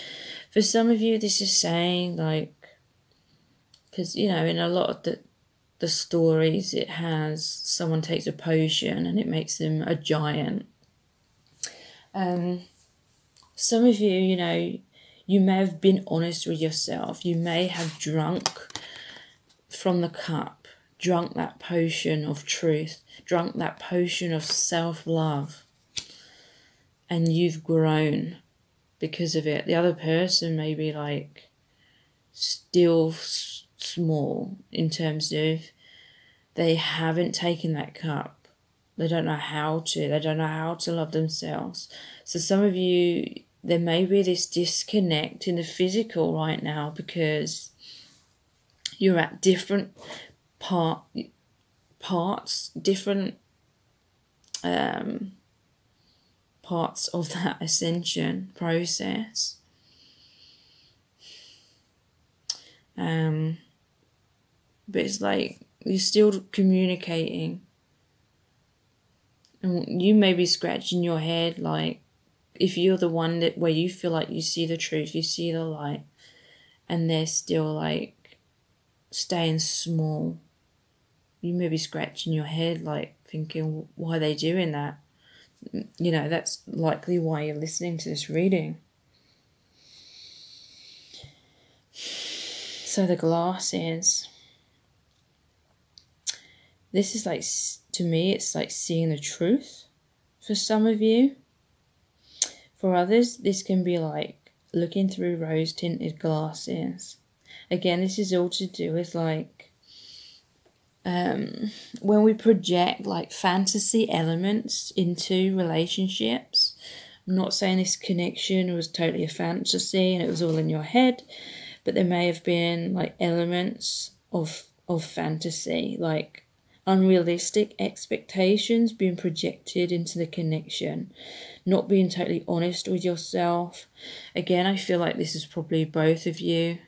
For some of you, this is saying like, because, you know, in a lot of the stories, it has someone takes a potion and it makes them a giant. Some of you, you know, you may have been honest with yourself. You may have drunk from the cup, drunk that potion of truth, drunk that potion of self-love, and you've grown because of it. The other person may be like still small in terms of they haven't taken that cup. They don't know how to. They don't know how to love themselves. So some of you, there may be this disconnect in the physical right now because you're at different parts, different parts of that ascension process. But it's like you're still communicating. And you may be scratching your head, like, if you're the one that where you feel like you see the truth, you see the light, and they're still like staying small. You may be scratching your head, like thinking, why are they doing that? You know, that's likely why you're listening to this reading. So the glass is, this is like, to me, it's like seeing the truth for some of you. For others, this can be like looking through rose-tinted glasses. Again, this is all to do with like when we project like fantasy elements into relationships. I'm not saying this connection was totally a fantasy and it was all in your head, but there may have been like elements of fantasy, like unrealistic expectations being projected into the connection, not being totally honest with yourself. Again, I feel like this is probably both of you.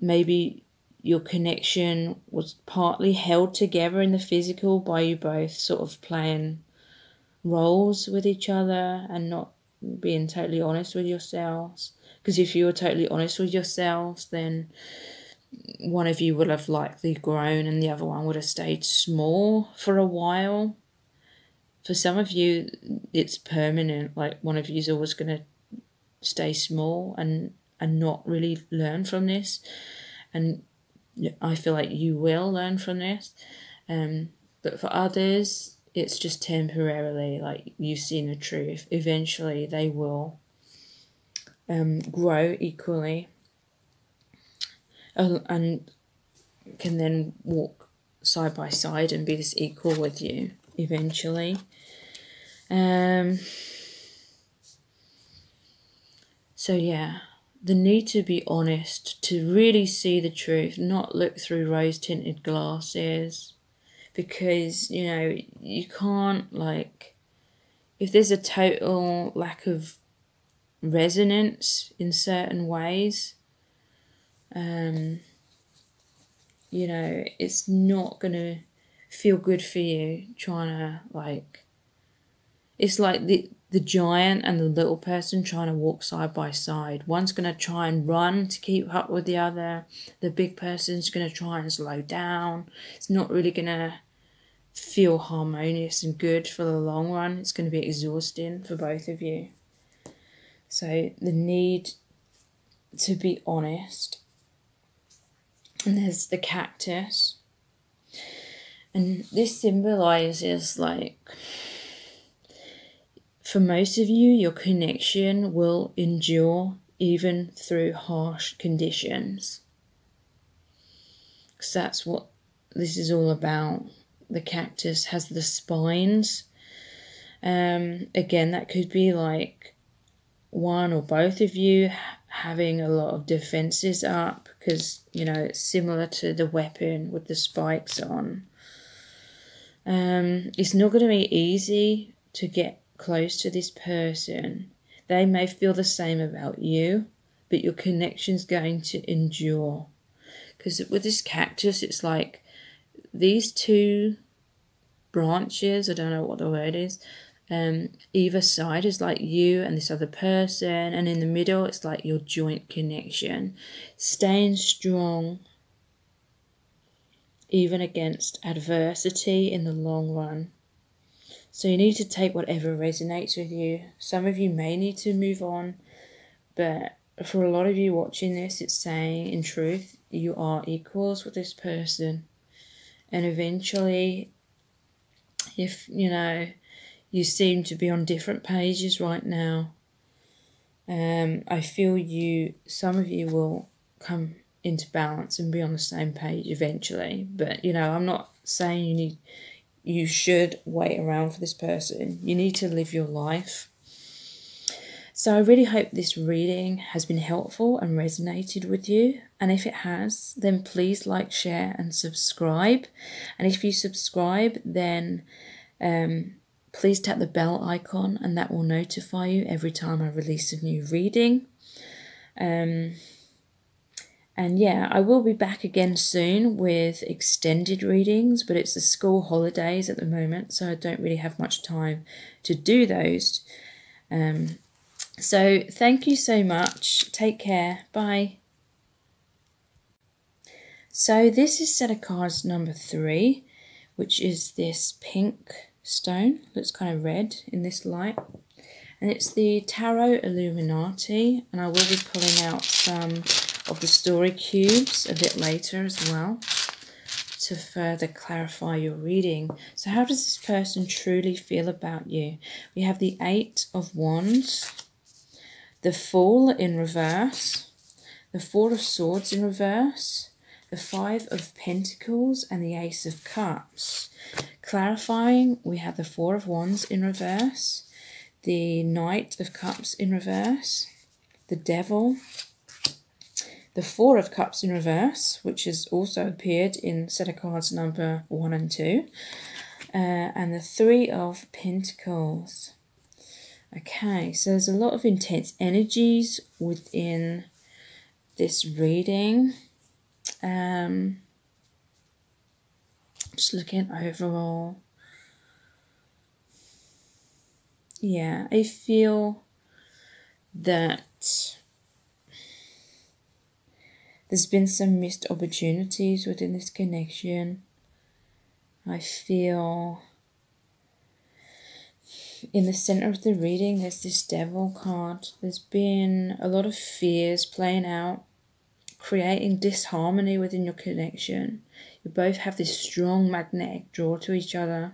Maybe your connection was partly held together in the physical by you both sort of playing roles with each other and not being totally honest with yourselves. Because if you were totally honest with yourselves, then one of you would have likely grown and the other one would have stayed small for a while. For some of you, it's permanent. Like one of you is always going to stay small and not really learn from this. And I feel like you will learn from this. But for others, it's just temporarily, like you've seen the truth. Eventually, they will grow equally. And can then walk side by side and be this equal with you eventually. So yeah, the need to be honest, to really see the truth, not look through rose-tinted glasses, because, you know, you can't, like, if there's a total lack of resonance in certain ways, you know, it's not going to feel good for you trying to, like, it's like the giant and the little person trying to walk side by side. One's going to try and run to keep up with the other. The big person's going to try and slow down. It's not really going to feel harmonious and good for the long run. It's going to be exhausting for both of you. So the need to be honest. And there's the cactus. And this symbolizes, like, for most of you, your connection will endure even through harsh conditions. Because that's what this is all about. The cactus has the spines. Again, that could be like one or both of you having a lot of defenses up, because, you know, it's similar to the weapon with the spikes on. It's not going to be easy to get close to this person, they may feel the same about you, but your connection's going to endure. Because with this cactus, it's like these two branches, I don't know what the word is, either side is like you and this other person, and in the middle it's like your joint connection, staying strong even against adversity in the long run. So you need to take whatever resonates with you. Some of you may need to move on, but for a lot of you watching this, it's saying in truth you are equals with this person, and eventually, if you seem to be on different pages right now, I feel some of you will come into balance and be on the same page eventually. But I'm not saying you should wait around for this person. You need to live your life. So I really hope this reading has been helpful and resonated with you. And if it has, then please like, share and subscribe. And if you subscribe, then please tap the bell icon, and that will notify you every time I release a new reading. And yeah, I will be back again soon with extended readings, but it's the school holidays at the moment, so I don't really have much time to do those. So thank you so much. Take care. Bye. So this is set of cards number 3, which is this pink stone. Looks kind of red in this light. And it's the Tarot Illuminati. And I will be pulling out some of the story cubes a bit later as well to further clarify your reading. So how does this person truly feel about you? We have the 8 of Wands, the Fool in reverse, the 4 of Swords in reverse, the 5 of Pentacles, and the Ace of Cups. Clarifying, we have the 4 of Wands in reverse, the Knight of Cups in reverse, the Devil, the 4 of Cups in reverse, which has also appeared in set of cards number 1 and 2, and the 3 of Pentacles. Okay, so there's a lot of intense energies within this reading. Just looking overall. Yeah, I feel that there's been some missed opportunities within this connection. I feel in the center of the reading, there's this Devil card. There's been a lot of fears playing out, creating disharmony within your connection. You both have this strong magnetic draw to each other.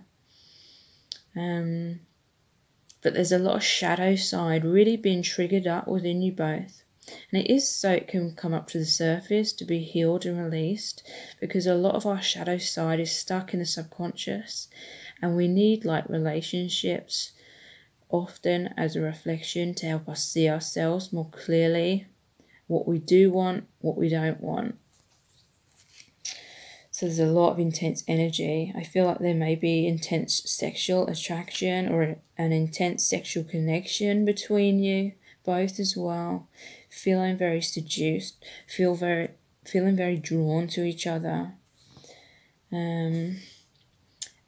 But there's a lot of shadow side really being triggered up within you both. And it is so it can come up to the surface to be healed and released, because a lot of our shadow side is stuck in the subconscious, and we need relationships often as a reflection to help us see ourselves more clearly, what we do want, what we don't want. So there's a lot of intense energy. I feel like there may be intense sexual attraction or an intense sexual connection between you both as well. Feeling very seduced, feeling very drawn to each other.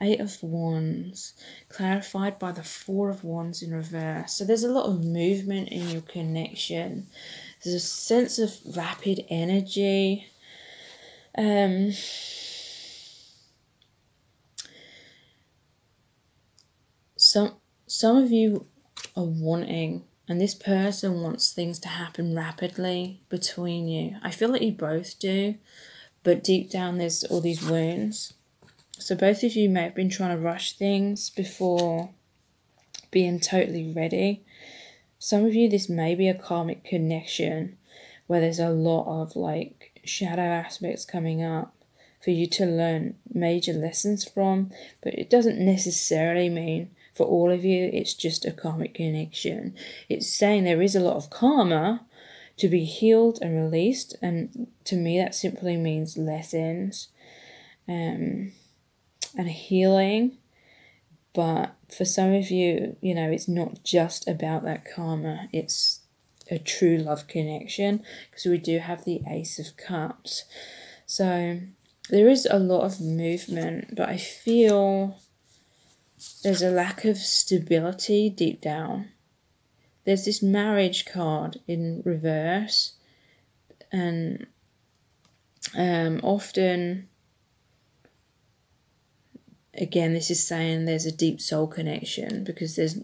8 of Wands, clarified by the 4 of Wands in reverse. So there's a lot of movement in your connection. There's a sense of rapid energy. Some of you are wanting, and this person wants things to happen rapidly between you. I feel like you both do, but deep down there's all these wounds. So both of you may have been trying to rush things before being totally ready. Some of you, this may be a karmic connection where there's a lot of shadow aspects coming up for you to learn major lessons from, but it doesn't necessarily mean for all of you it's just a karmic connection. It's saying there is a lot of karma to be healed and released, and to me that simply means lessons and healing, but for some of you, you know, it's not just about that karma. It's a true love connection, because we do have the Ace of Cups. So there is a lot of movement, but I feel there's a lack of stability deep down. There's this marriage card in reverse, and often, again, this is saying there's a deep soul connection, because there's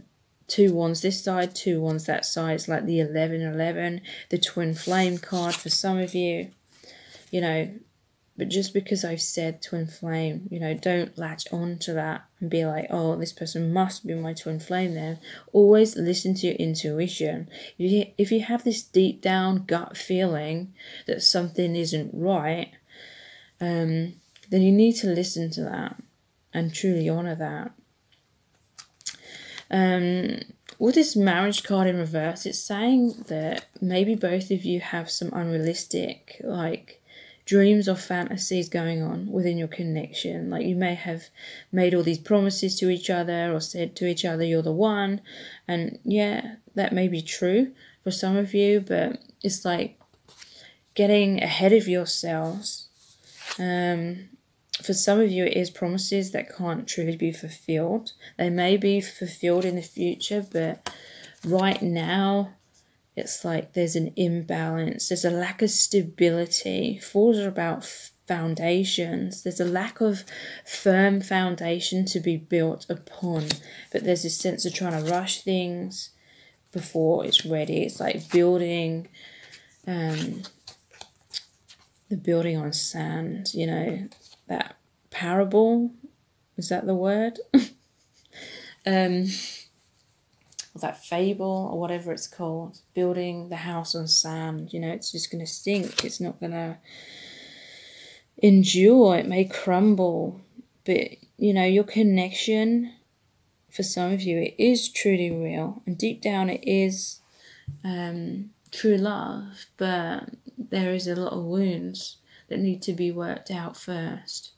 2 wands this side, 2 wands that side. It's like the 11-11, the twin flame card for some of you, you know. But just because I've said twin flame, you know, don't latch on to that and be like, oh, this person must be my twin flame then. Always listen to your intuition. If you have this deep down gut feeling that something isn't right, then you need to listen to that and truly honour that. With this marriage card in reverse, it's saying that maybe both of you have some unrealistic, like, dreams or fantasies going on within your connection. Like, you may have made all these promises to each other or said to each other, you're the one. And yeah, that may be true for some of you, but it's like getting ahead of yourselves. For some of you, it is promises that can't truly be fulfilled. They may be fulfilled in the future, but right now, it's like there's an imbalance. There's a lack of stability. Falls are about foundations. There's a lack of firm foundation to be built upon. But there's this sense of trying to rush things before it's ready. It's like building, the building on sand, you know, that parable. Is that the word? Or that fable, or whatever it's called, building the house on sand. You know, it's just going to sink. It's not going to endure. It may crumble. But, you know, your connection, for some of you, it is truly real. And deep down, it is true love. But there is a lot of wounds that need to be worked out first.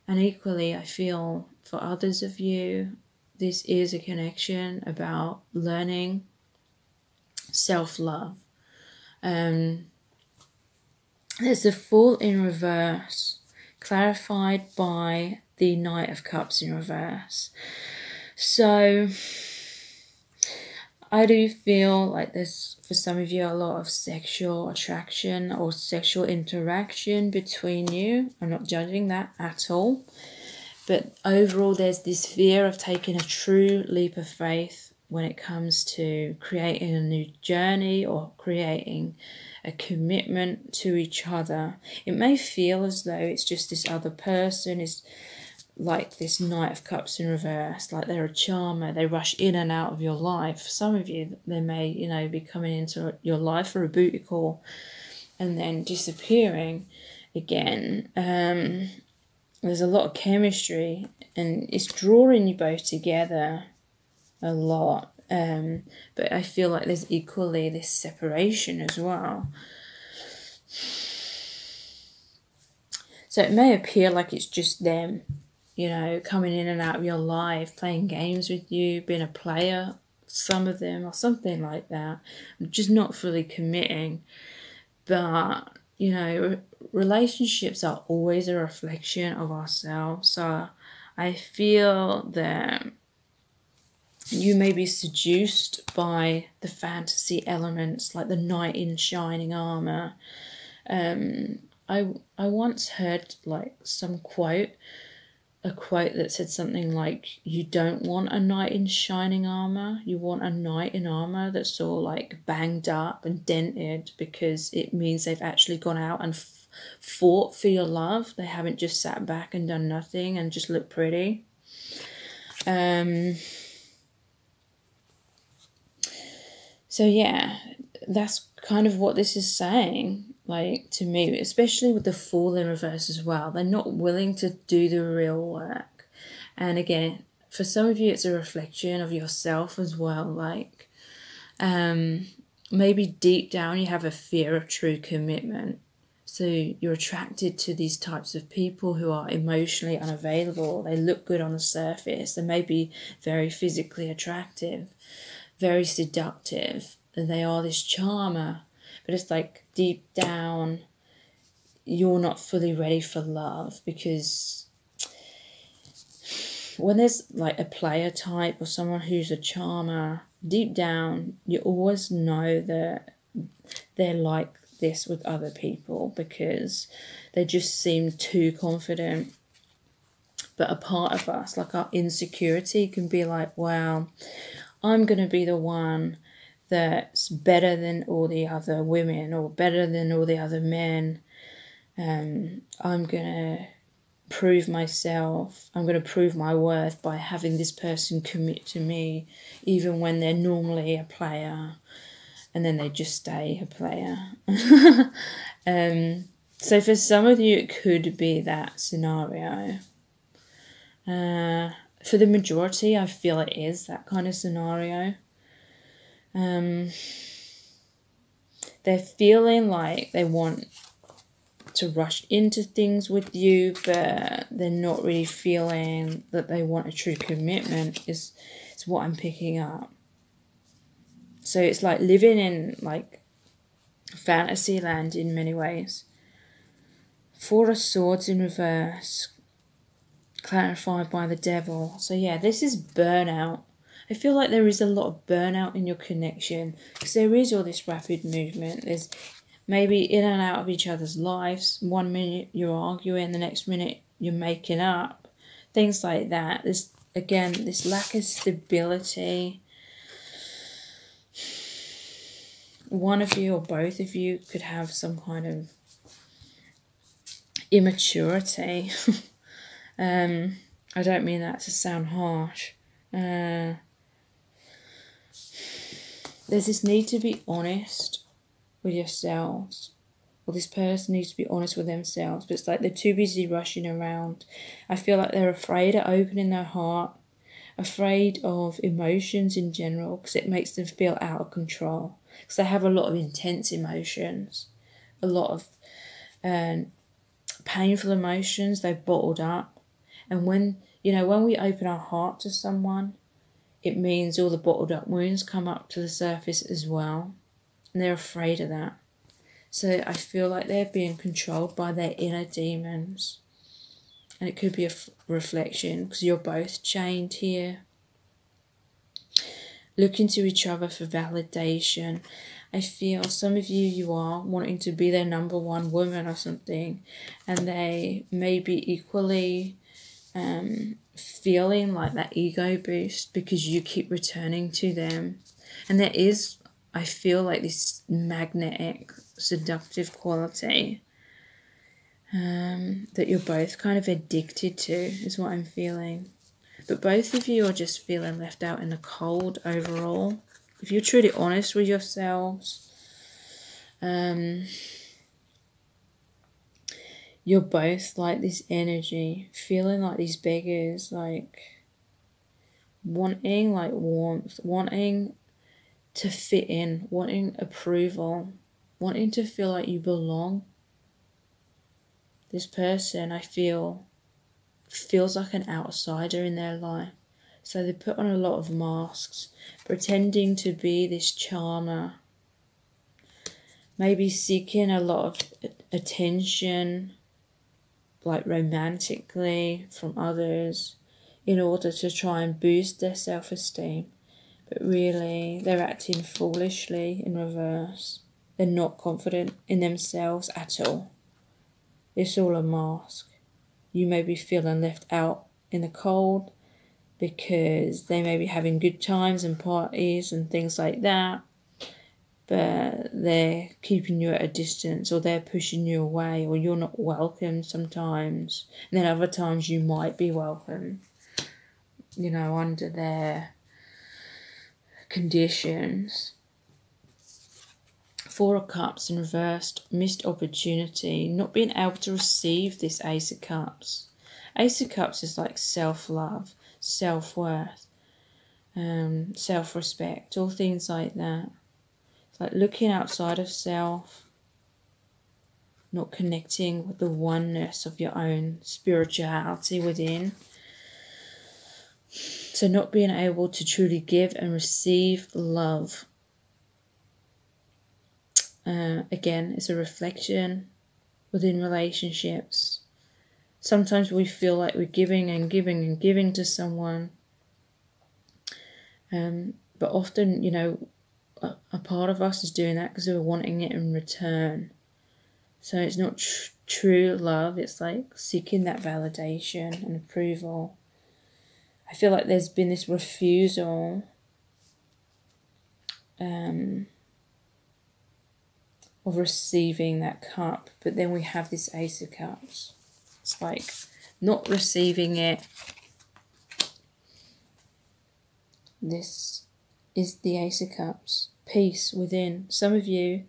And equally, I feel for others of you, this is a connection about learning self-love. There's the Fool in reverse, clarified by the Knight of Cups in reverse. So I do feel like there's, for some of you, a lot of sexual attraction or sexual interaction between you. I'm not judging that at all. But overall, there's this fear of taking a true leap of faith when it comes to creating a new journey or creating a commitment to each other. It may feel as though it's just this other person is like this Knight of Cups in reverse, like they're a charmer, they rush in and out of your life. For some of you, they may, you know, be coming into your life for a booty call and then disappearing again. There's a lot of chemistry, and it's drawing you both together a lot. But I feel like there's equally this separation as well. So it may appear like it's just them, you know, coming in and out of your life, playing games with you, being a player, some of them, or something like that. Just not fully committing. But, you know, relationships are always a reflection of ourselves. So I feel that you may be seduced by the fantasy elements, like the knight in shining armor. I once heard like some quote, a quote that said something like, you don't want a knight in shining armor, you want a knight in armor that's all like banged up and dented, because it means they've actually gone out and fought for your love. They haven't just sat back and done nothing and just looked pretty. So yeah, that's kind of what this is saying, like, to me, especially with the Fool in reverse as well. They're not willing to do the real work. And again, for some of you, it's a reflection of yourself as well. Like, maybe deep down you have a fear of true commitment. So you're attracted to these types of people who are emotionally unavailable. They look good on the surface. They may be very physically attractive, very seductive. And they are this charmer. But it's like deep down, you're not fully ready for love, because when there's like a player type or someone who's a charmer, deep down, you always know that they're like this with other people because they just seem too confident. But a part of us, like our insecurity, can be like, wow, I'm going to be the one that's better than all the other women or better than all the other men. I'm going to prove myself. I'm going to prove my worth by having this person commit to me, even when they're normally a player. And then they just stay a player. So for some of you, it could be that scenario. For the majority, I feel it is that kind of scenario. They're feeling like they want to rush into things with you, but they're not really feeling that they want a true commitment, is what I'm picking up. So it's like living in like fantasy land in many ways. Four of Swords in reverse, clarified by the Devil. So yeah, this is burnout. I feel like there is a lot of burnout in your connection because there is all this rapid movement. There's maybe in and out of each other's lives. 1 minute you're arguing, the next minute you're making up. Things like that. There's, again, this lack of stability. One of you or both of you could have some kind of immaturity. I don't mean that to sound harsh. There's this need to be honest with yourselves. Well, this person needs to be honest with themselves, but it's like they're too busy rushing around. I feel like they're afraid of opening their heart, afraid of emotions in general, because it makes them feel out of control. Because they have a lot of intense emotions, a lot of painful emotions they've bottled up. And when we open our heart to someone, it means all the bottled up wounds come up to the surface as well. And they're afraid of that. So I feel like they're being controlled by their inner demons. And it could be a reflection because you're both chained here. Looking to each other for validation. I feel some of you are wanting to be their number one woman or something. And they may be equally feeling like that ego boost because you keep returning to them. And there is, I feel like, this magnetic, seductive quality that you're both kind of addicted to, is what I'm feeling. But both of you are just feeling left out in the cold overall. If you're truly honest with yourselves, you're both like this energy, feeling like these beggars, like wanting like warmth, wanting to fit in, wanting approval, wanting to feel like you belong. This person, I feel, feels like an outsider in their life. So they put on a lot of masks, pretending to be this charmer, maybe seeking a lot of attention, like romantically, from others, in order to try and boost their self-esteem. But really, they're acting foolishly in reverse. They're not confident in themselves at all. It's all a mask. You may be feeling left out in the cold because they may be having good times and parties and things like that, but they're keeping you at a distance, or they're pushing you away, or you're not welcome sometimes. And then other times you might be welcome, under their conditions. Four of Cups in reversed, missed opportunity, not being able to receive this Ace of Cups. Ace of Cups is like self-love, self-worth, self-respect, all things like that. It's like looking outside of self, not connecting with the oneness of your own spirituality within. So not being able to truly give and receive love. Again, it's a reflection within relationships. Sometimes we feel like we're giving and giving and giving to someone. But often, you know, a part of us is doing that because we're wanting it in return. So it's not true love. It's like seeking that validation and approval. I feel like there's been this refusal of receiving that cup. But then we have this Ace of Cups. It's like not receiving it. This is the Ace of Cups. Peace within. Some of you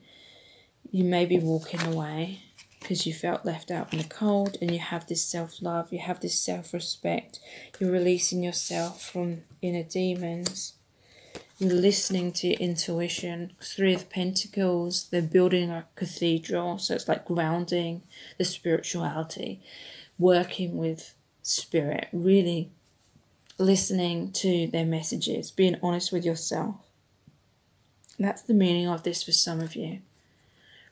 may be walking away because you felt left out in the cold, and you have this self-love, you have this self-respect. You're releasing yourself from inner demons. You're listening to your intuition. Three of Pentacles, they're building a cathedral, so it's like grounding the spirituality, working with spirit, really listening to their messages, being honest with yourself. That's the meaning of this for some of you.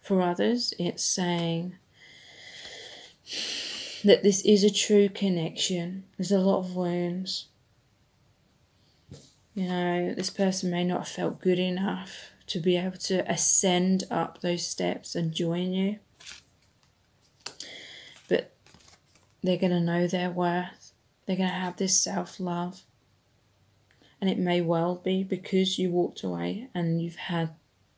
For others, it's saying that this is a true connection. There's a lot of wounds. You know, this person may not have felt good enough to be able to ascend up those steps and join you. But they're going to know their worth. They're going to have this self-love. And it may well be because you walked away and you've had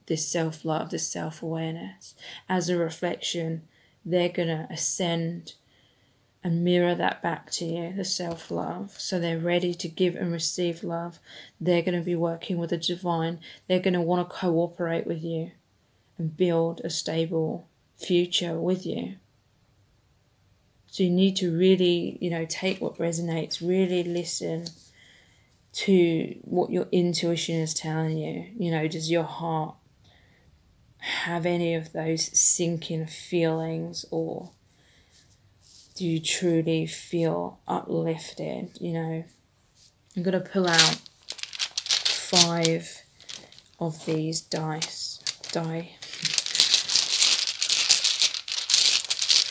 this self-love, this self-awareness. As a reflection, they're going to ascend and mirror that back to you, the self-love. So they're ready to give and receive love. They're going to be working with the divine. They're going to want to cooperate with you and build a stable future with you. So you need to really, you know, take what resonates, really listen to what your intuition is telling you. You know, does your heart have any of those sinking feelings, or do you really feel uplifted? You know, I'm going to pull out 5 of these die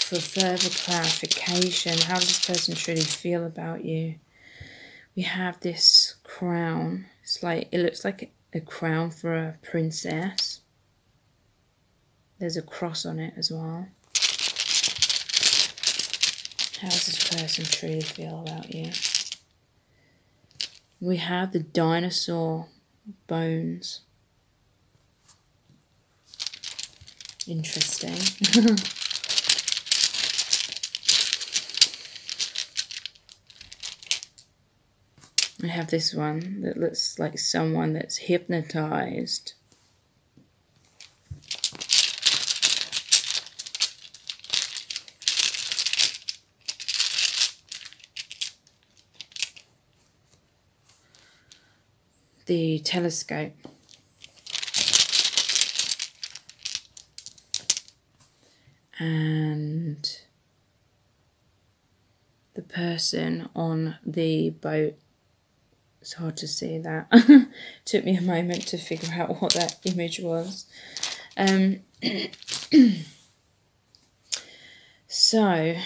for further clarification. How does this person truly feel about you? We have this crown. It's like, it looks like a crown for a princess. There's a cross on it as well. How does this person truly feel about you? We have the dinosaur bones. Interesting. I have this one that looks like someone that's hypnotized. The telescope. And the person on the boat. It's hard to see that. Took me a moment to figure out what that image was. So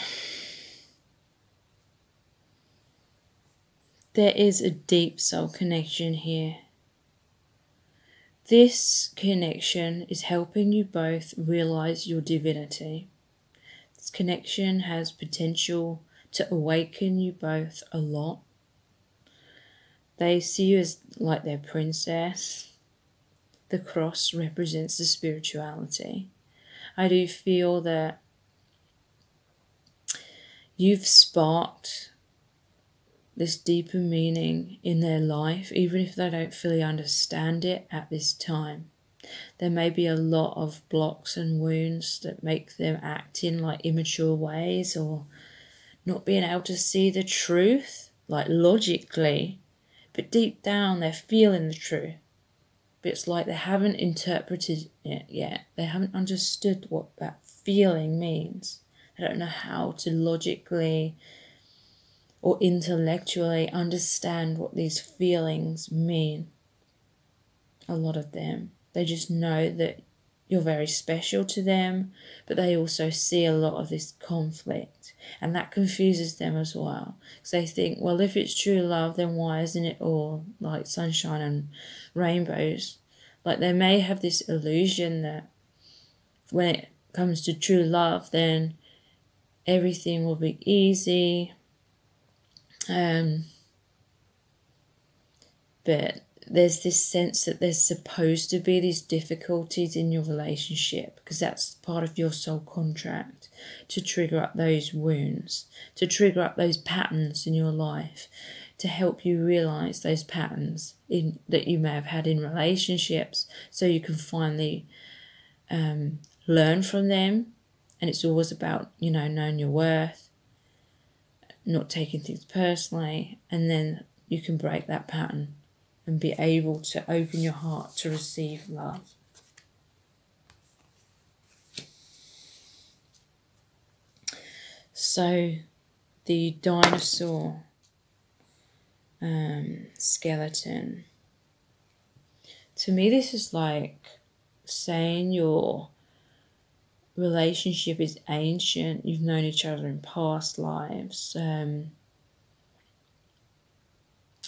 there is a deep soul connection here. This connection is helping you both realize your divinity. This connection has potential to awaken you both a lot. They see you as like their princess. The cross represents the spirituality. I do feel that you've sparked this deeper meaning in their life, even if they don't fully understand it at this time. There may be a lot of blocks and wounds that make them act in like immature ways, or not being able to see the truth, like logically, but deep down they're feeling the truth. but it's like they haven't interpreted it yet. They haven't understood what that feeling means. They don't know how to logically or intellectually understand what these feelings mean. A lot of them. They just know that you're very special to them, but they also see a lot of this conflict, and that confuses them as well. Because they think, well, if it's true love, then why isn't it all like sunshine and rainbows? Like, they may have this illusion that when it comes to true love, then everything will be easy. But there's this sense that there's supposed to be these difficulties in your relationship, because that's part of your soul contract, to trigger up those wounds, to trigger up those patterns in your life, to help you realize those patterns that you may have had in relationships, so you can finally learn from them. And it's always about, knowing your worth, not taking things personally, and then you can break that pattern and be able to open your heart to receive love. So the dinosaur skeleton, to me this is like saying your relationship is ancient. You've known each other in past lives.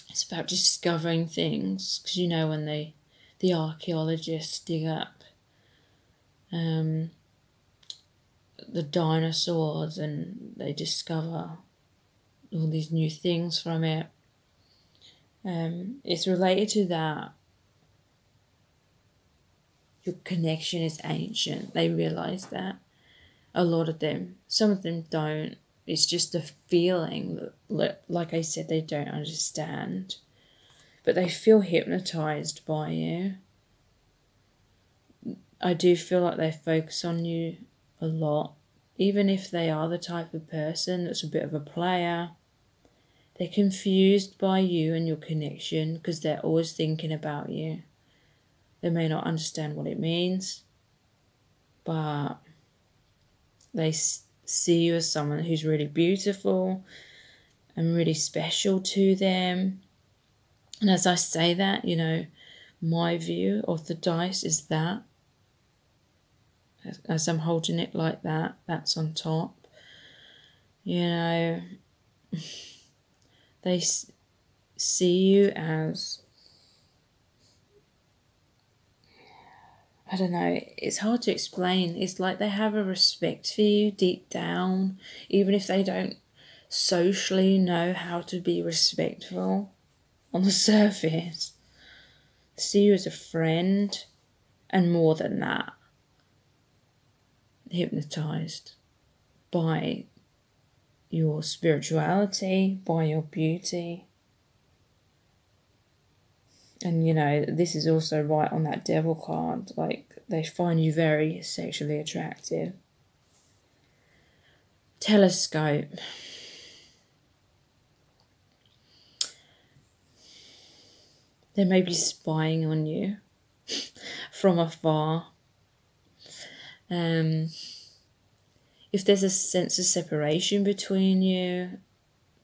It's about discovering things, because when the archaeologists dig up the dinosaurs and they discover all these new things from it, it's related to that. Your connection is ancient. They realise that. A lot of them. Some of them don't. It's just a feeling that, like I said, they don't understand. But they feel hypnotised by you. I do feel like they focus on you a lot. Even if they are the type of person that's a bit of a player, they're confused by you and your connection, because they're always thinking about you. They may not understand what it means, but they see you as someone who's really beautiful and really special to them. And as I say that, my view of the dice is that, as I'm holding it like that, that's on top. They see you as, I don't know, it's hard to explain. It's like they have a respect for you deep down, even if they don't socially know how to be respectful on the surface. They see you as a friend, and more than that, hypnotised by your spirituality, by your beauty. And this is also right on that devil card. Like, they find you very sexually attractive. Telescope. They may be spying on you from afar. If there's a sense of separation between you,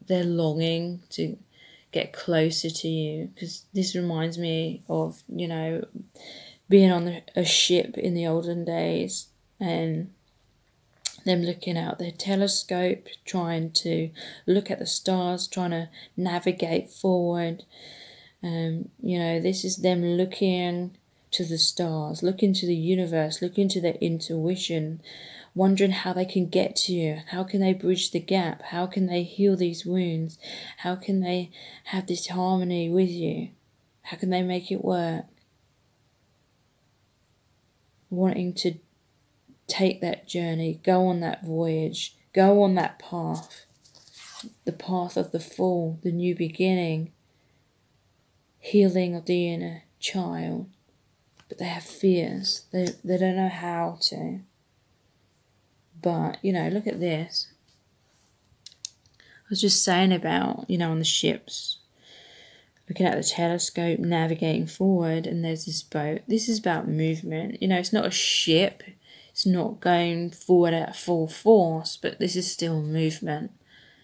they're longing to get closer to you, because this reminds me of, being on a ship in the olden days and them looking out their telescope, trying to look at the stars, trying to navigate forward. This is them looking to the stars, looking to the universe, looking to their intuition, wondering how they can get to you, how can they bridge the gap, how can they heal these wounds, how can they have this harmony with you, how can they make it work. Wanting to take that journey, go on that voyage, go on that path, the path of the fall, the new beginning, healing of the inner child. But they have fears. They don't know how to. But, look at this. I was just saying about, on the ships, looking at the telescope, navigating forward, and there's this boat. This is about movement. You know, it's not a ship. It's not going forward at full force, but this is still movement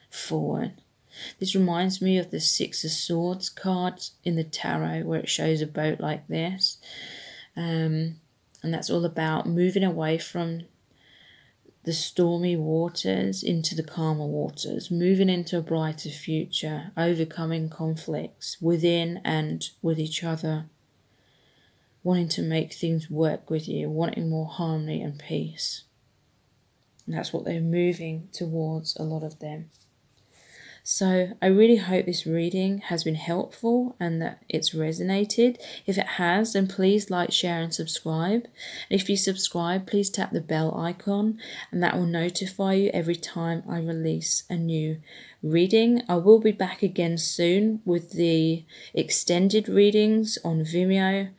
forward. This reminds me of the Six of Swords cards in the tarot, where it shows a boat like this. And that's all about moving away from the stormy waters into the calmer waters, moving into a brighter future, overcoming conflicts within and with each other, wanting to make things work with you, wanting more harmony and peace. And that's what they're moving towards, a lot of them. So I really hope this reading has been helpful and that it's resonated. If it has, then please like, share and subscribe. And if you subscribe, please tap the bell icon and that will notify you every time I release a new reading. I will be back again soon with the extended readings on Vimeo.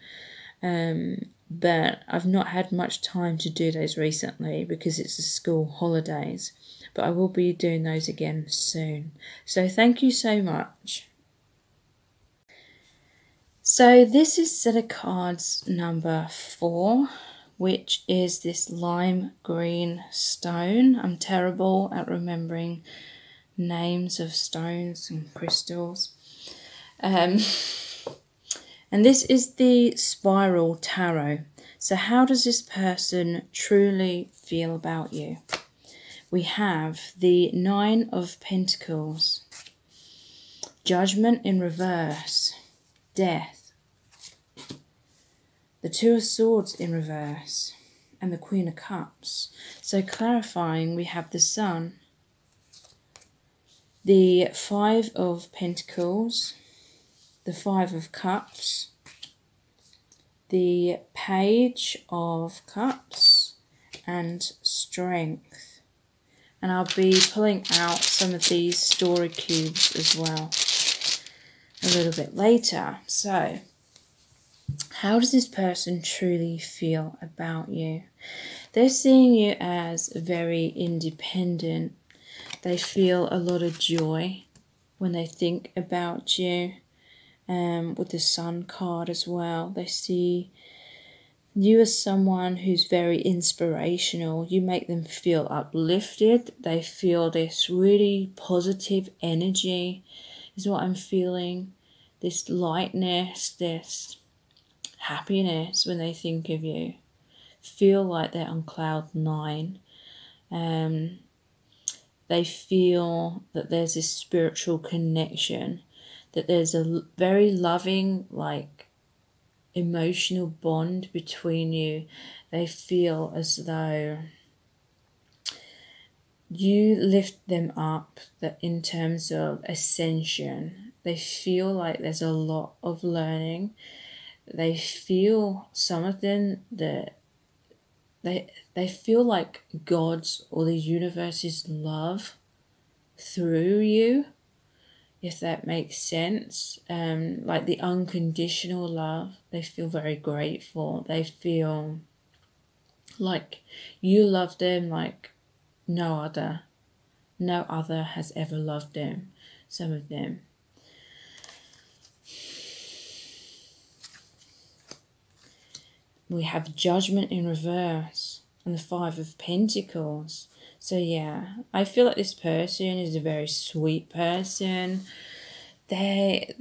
But I've not had much time to do those recently because it's the school holidays. But I will be doing those again soon. So thank you so much. So this is set of cards number 4, which is this lime green stone. I'm terrible at remembering names of stones and crystals. And this is the Spiral Tarot. So how does this person truly feel about you? We have the 9 of Pentacles, Judgment in reverse, Death, the 2 of Swords in reverse, and the Queen of Cups. So clarifying, we have the Sun, the 5 of Pentacles, the 5 of Cups, the Page of Cups, and Strength. And I'll be pulling out some of these story cubes as well a little bit later. So, how does this person truly feel about you? They're seeing you as very independent. They feel a lot of joy when they think about you. With the Sun card as well, they see you as someone who's very inspirational. You make them feel uplifted. They feel this really positive energy is what I'm feeling. This lightness, this happiness when they think of you. Feel like they're on cloud 9. They feel that there's this spiritual connection, that there's a very loving, like, emotional bond between you. They feel as though you lift them up, that in terms of ascension, they feel like there's a lot of learning. They feel, some of them, that they feel like God's or the universe's love through you, if that makes sense. Like the unconditional love. They feel very grateful. They feel like you love them like no other has ever loved them. Some of them. We have Judgment in reverse and the 5 of Pentacles. So yeah, I feel like this person is a very sweet person. They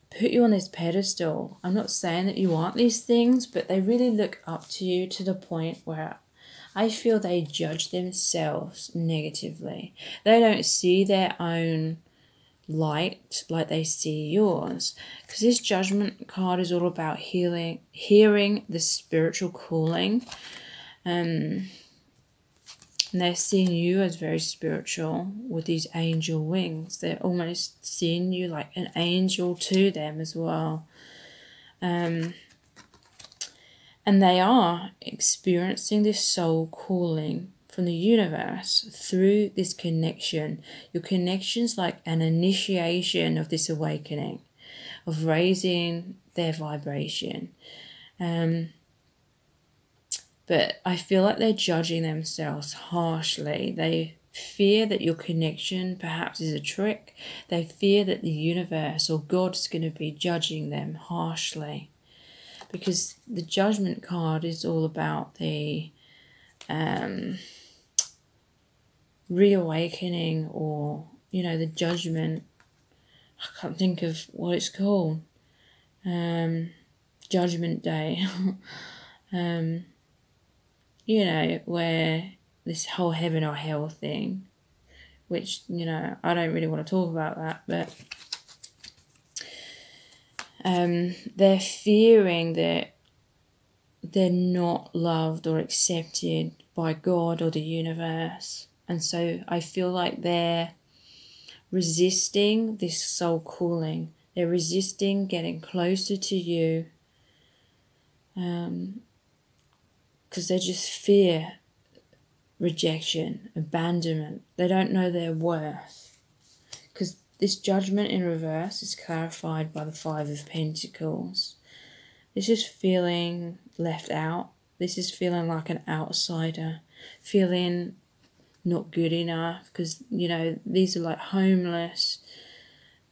put you on this pedestal. I'm not saying that you aren't these things, but they really look up to you to the point where I feel they judge themselves negatively. They don't see their own light like they see yours. Because this Judgment card is all about hearing the spiritual calling. And they're seeing you as very spiritual with these angel wings. They're almost seeing you like an angel to them as well. And they are experiencing this soul calling from the universe through this connection. Your connection's like an initiation of this awakening, of raising their vibration. But I feel like they're judging themselves harshly. They fear that your connection perhaps is a trick. They fear that the universe or God's going to be judging them harshly. Because the Judgment card is all about the reawakening, or, you know, the judgment. I can't think of what it's called. Judgment Day. You know, where this whole heaven or hell thing, which, you know, I don't really want to talk about that, but they're fearing that they're not loved or accepted by God or the universe. And so I feel like they're resisting this soul calling. They're resisting getting closer to you, because they just fear rejection, abandonment. They don't know their worth. Because this Judgment in reverse is clarified by the Five of Pentacles. This is feeling left out. This is feeling like an outsider. Feeling not good enough. Because, you know, these are like homeless.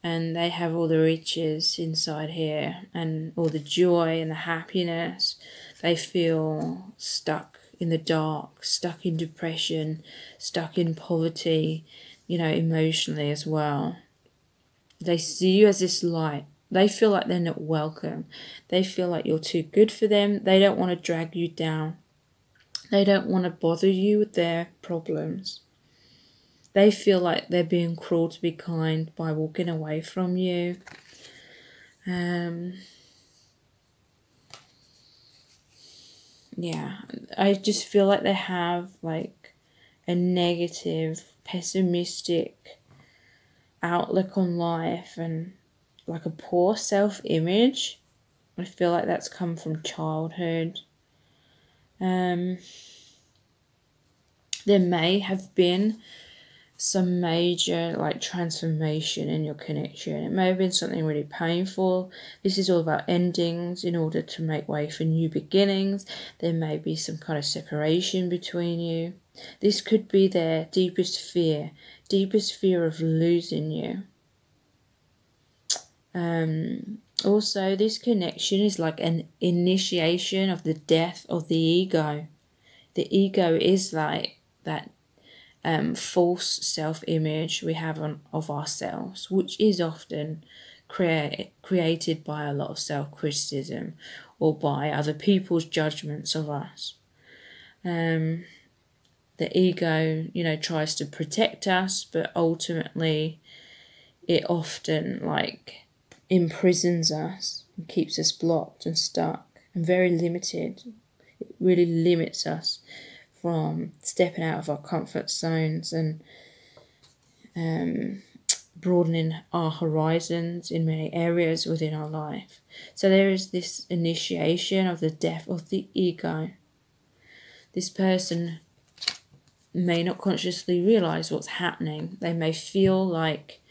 And they have all the riches inside here. And all the joy and the happiness. They feel stuck in the dark, stuck in depression, stuck in poverty, you know, emotionally as well. They see you as this light. They feel like they're not welcome. They feel like you're too good for them. They don't want to drag you down. They don't want to bother you with their problems. They feel like they're being cruel to be kind by walking away from you. Yeah, I just feel like they have like a negative, pessimistic outlook on life and like a poor self-image. I feel like that's come from childhood. There may have been some major like transformation in your connection. It may have been something really painful. This is all about endings in order to make way for new beginnings. There may be some kind of separation between you. This could be their deepest fear of losing you. Also, this connection is like an initiation of the death of the ego. The ego is like that false self-image we have of ourselves, which is often created by a lot of self-criticism or by other people's judgments of us. The ego, you know, tries to protect us, but ultimately it often like imprisons us and keeps us blocked and stuck and very limited. It really limits us from stepping out of our comfort zones and broadening our horizons in many areas within our life. So there is this initiation of the death of the ego. This person may not consciously realize what's happening. They may feel like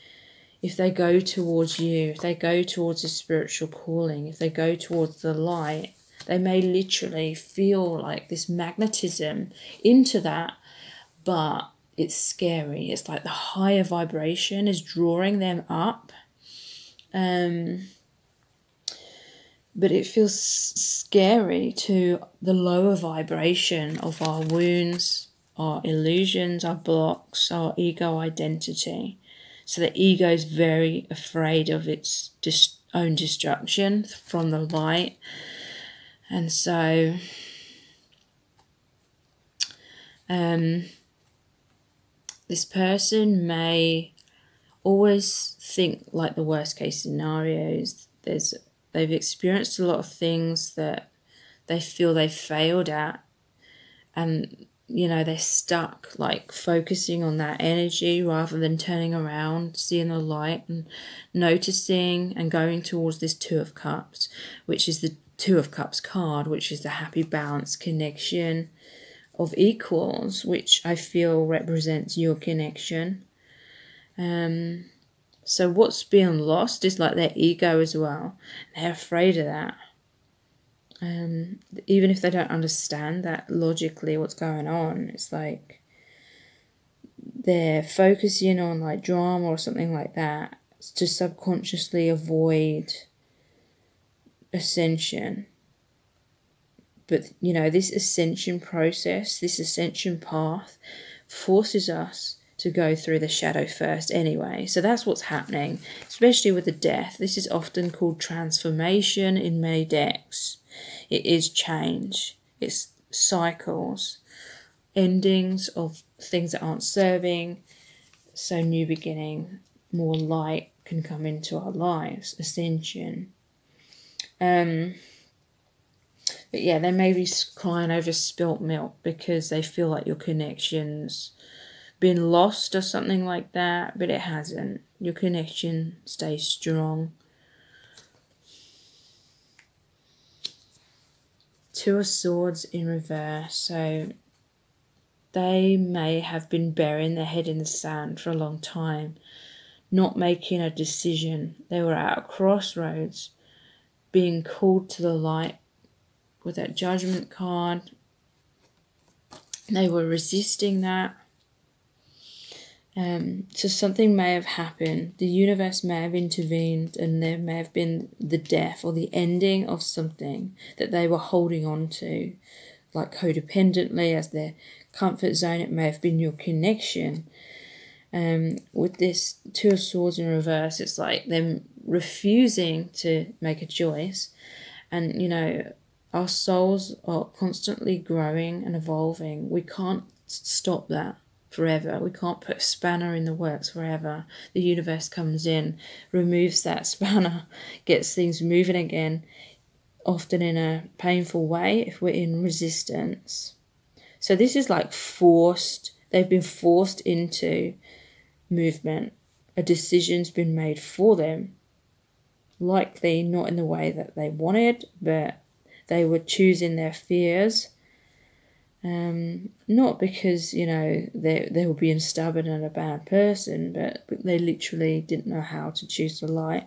if they go towards you, if they go towards a spiritual calling, if they go towards the light, they may literally feel like this magnetism into that, but it's scary. It's like the higher vibration is drawing them up. But it feels scary to the lower vibration of our wounds, our illusions, our blocks, our ego identity. So the ego is very afraid of its own destruction from the light. And so this person may always think like the worst case scenarios. They've experienced a lot of things that they feel they failed at, and you know, they're stuck like focusing on that energy rather than turning around, seeing the light and noticing and going towards this Two of Cups, which is the Two of Cups card, which is the happy balance connection of equals, which I feel represents your connection. So what's being lost is like their ego as well. They're afraid of that. Even if they don't understand that logically what's going on, it's like they're focusing on like drama or something like that to subconsciously avoid ascension. But, you know, this ascension process, this ascension path forces us to go through the shadow first anyway. So that's what's happening, especially with the death. This is often called transformation in many decks. It is change. It's cycles, endings of things that aren't serving. So new beginning, more light can come into our lives, ascension. But yeah, they may be crying over spilt milk because they feel like your connection's been lost or something like that, but it hasn't. Your connection stays strong. Two of Swords in reverse. So they may have been burying their head in the sand for a long time, not making a decision. They were at a crossroads, being called to the light with that Judgment card. They were resisting that. So something may have happened. The universe may have intervened, and there may have been the death or the ending of something that they were holding on to, like codependently as their comfort zone. It may have been your connection. With this Two of Swords in reverse, it's like them refusing to make a choice. And, you know, our souls are constantly growing and evolving. We can't stop that forever. We can't put a spanner in the works forever. The universe comes in, removes that spanner, gets things moving again, often in a painful way if we're in resistance. So this is like forced. They've been forced into movement. A decision's been made for them. Likely not in the way that they wanted, but they were choosing their fears. Not because, you know, they were being stubborn and a bad person, but they literally didn't know how to choose the light.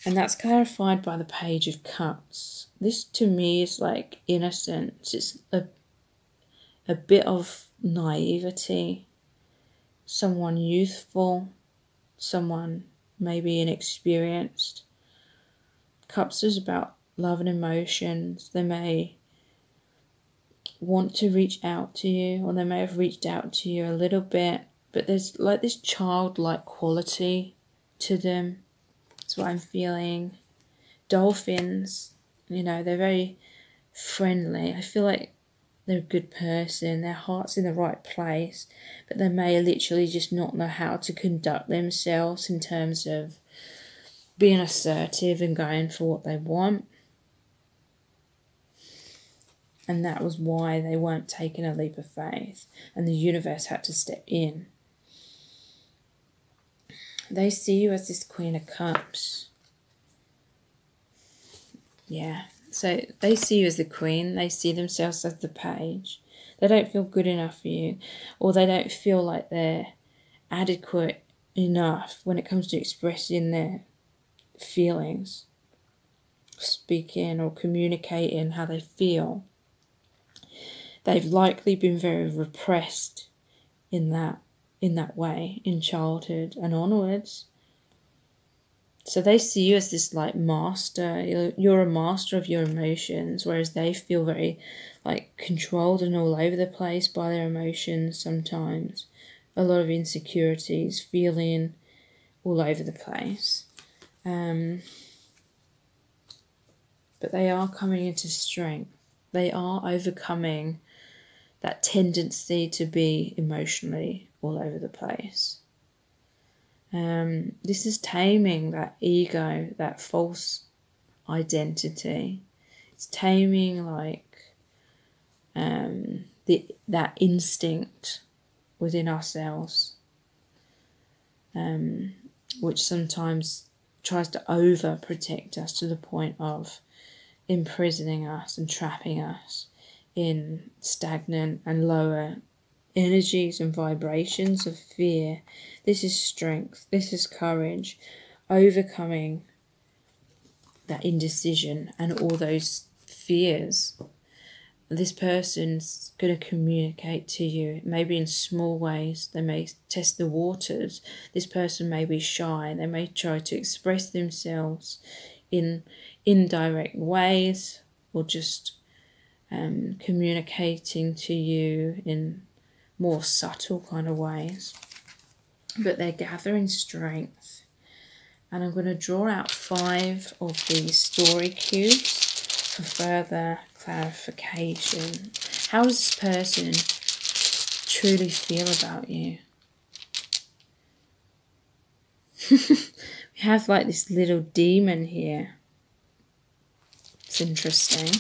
And that's clarified by the Page of Cups. This to me is like innocence. It's a bit of naivety. Someone youthful. Someone maybe inexperienced. Cups is about love and emotions. They may want to reach out to you, or they may have reached out to you a little bit, but there's like this childlike quality to them. That's what I'm feeling. Dolphins, you know, they're very friendly. I feel like they're a good person. Their heart's in the right place, but they may literally just not know how to conduct themselves in terms of being assertive and going for what they want. And that was why they weren't taking a leap of faith, and the universe had to step in. They see you as this Queen of Cups. Yeah, so they see you as the Queen. They see themselves as the Page. They don't feel good enough for you, or they don't feel like they're adequate enough when it comes to expressing their feelings, speaking or communicating how they feel. They've likely been very repressed in that way in childhood and onwards. So they see you as this like master. You're a master of your emotions, whereas they feel very like controlled and all over the place by their emotions sometimes. A lot of insecurities, feeling all over the place. But they are coming into strength. They are overcoming that tendency to be emotionally all over the place. This is taming that ego, that false identity. It's taming like that instinct within ourselves, which sometimes tries to overprotect us to the point of imprisoning us and trapping us in stagnant and lower energies and vibrations of fear. This is strength. This is courage. Overcoming that indecision and all those fears this person's going to communicate to you, maybe in small ways. They may test the waters. This person may be shy. They may try to express themselves in indirect ways, or just communicating to you in more subtle kind of ways. But they're gathering strength. And I'm going to draw out 5 of these story cubes for further clarification. How does this person truly feel about you? We have like this little demon here. It's interesting.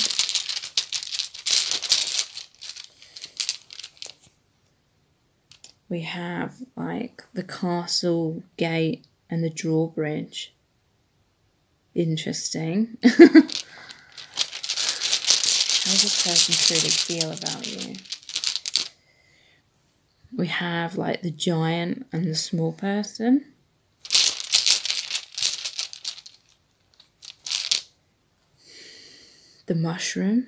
We have like the castle gate and the drawbridge. Interesting. How does this person truly feel about you? We have like the giant and the small person. The mushroom.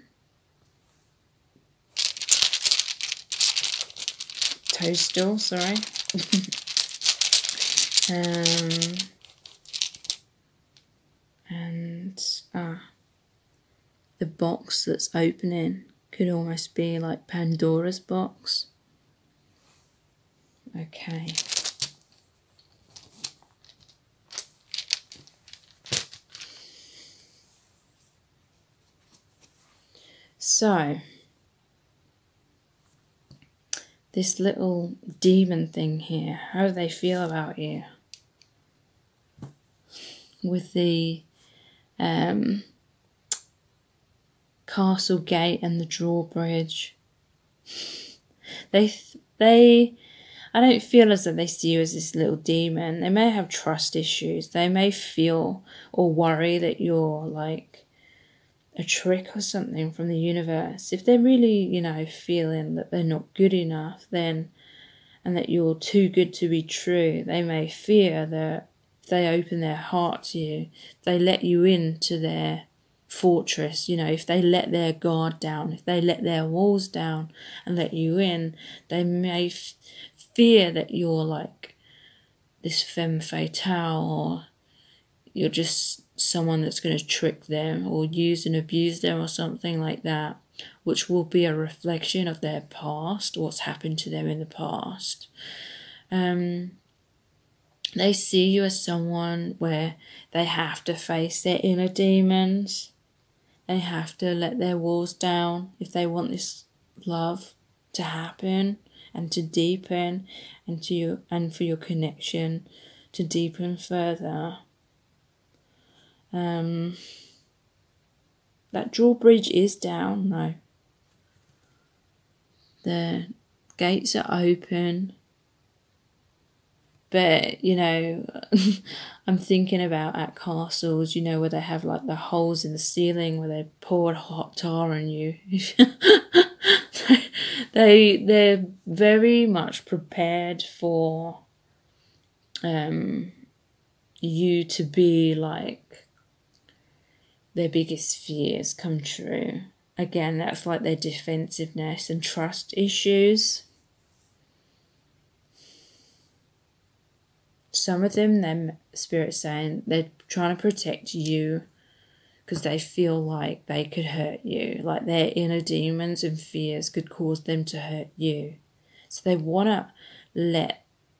Toadstool, sorry. The box that's opening could almost be like Pandora's box. Okay. So, this little demon thing here, how do they feel about you? With the castle gate and the drawbridge, I don't feel as though they see you as this little demon. They may have trust issues. They may feel or worry that you're like a trick or something from the universe. If they're really, you know, feeling that they're not good enough, then, and that you're too good to be true, they may fear that if they open their heart to you, they let you into their fortress, you know, if they let their guard down, if they let their walls down and let you in, they may fear that you're like this femme fatale, or you're just someone that's going to trick them or use and abuse them or something like that, which will be a reflection of their past, what's happened to them in the past. They see you as someone where they have to face their inner demons. They have to let their walls down if they want this love to happen and to deepen, and for your connection to deepen further. That drawbridge is down, no. The gates are open. But, you know, I'm thinking about at castles, you know, where they have like the holes in the ceiling where they pour hot tar on you. They're very much prepared for you to be like their biggest fears come true. Again, that's like their defensiveness and trust issues. Some of them, their spirit's saying they're trying to protect you because they feel like they could hurt you, like their inner demons and fears could cause them to hurt you. So they want to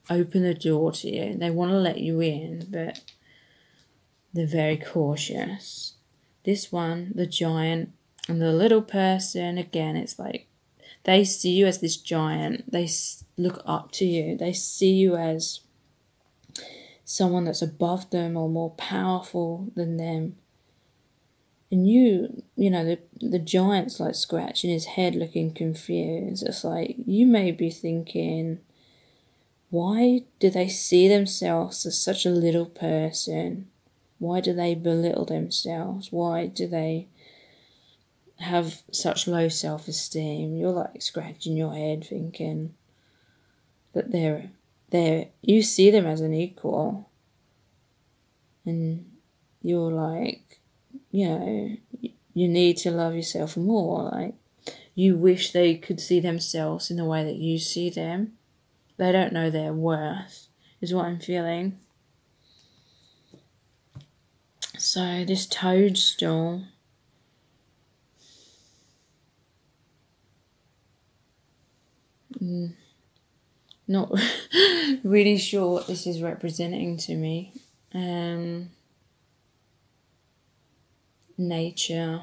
open the door to you. They want to let you in, but they're very cautious. This one, the giant and the little person, again, it's like they see you as this giant. They look up to you. They see you as someone that's above them or more powerful than them. And you know, the giant's like scratching his head looking confused. It's like you may be thinking, why do they see themselves as such a little person? Why do they belittle themselves? Why do they have such low self-esteem? You're like scratching your head thinking that you see them as an equal, and you're like, you know, you need to love yourself more. Like, you wish they could see themselves in the way that you see them. They don't know their worth, is what I'm feeling. So this toadstool, not really sure what this is representing to me. Nature.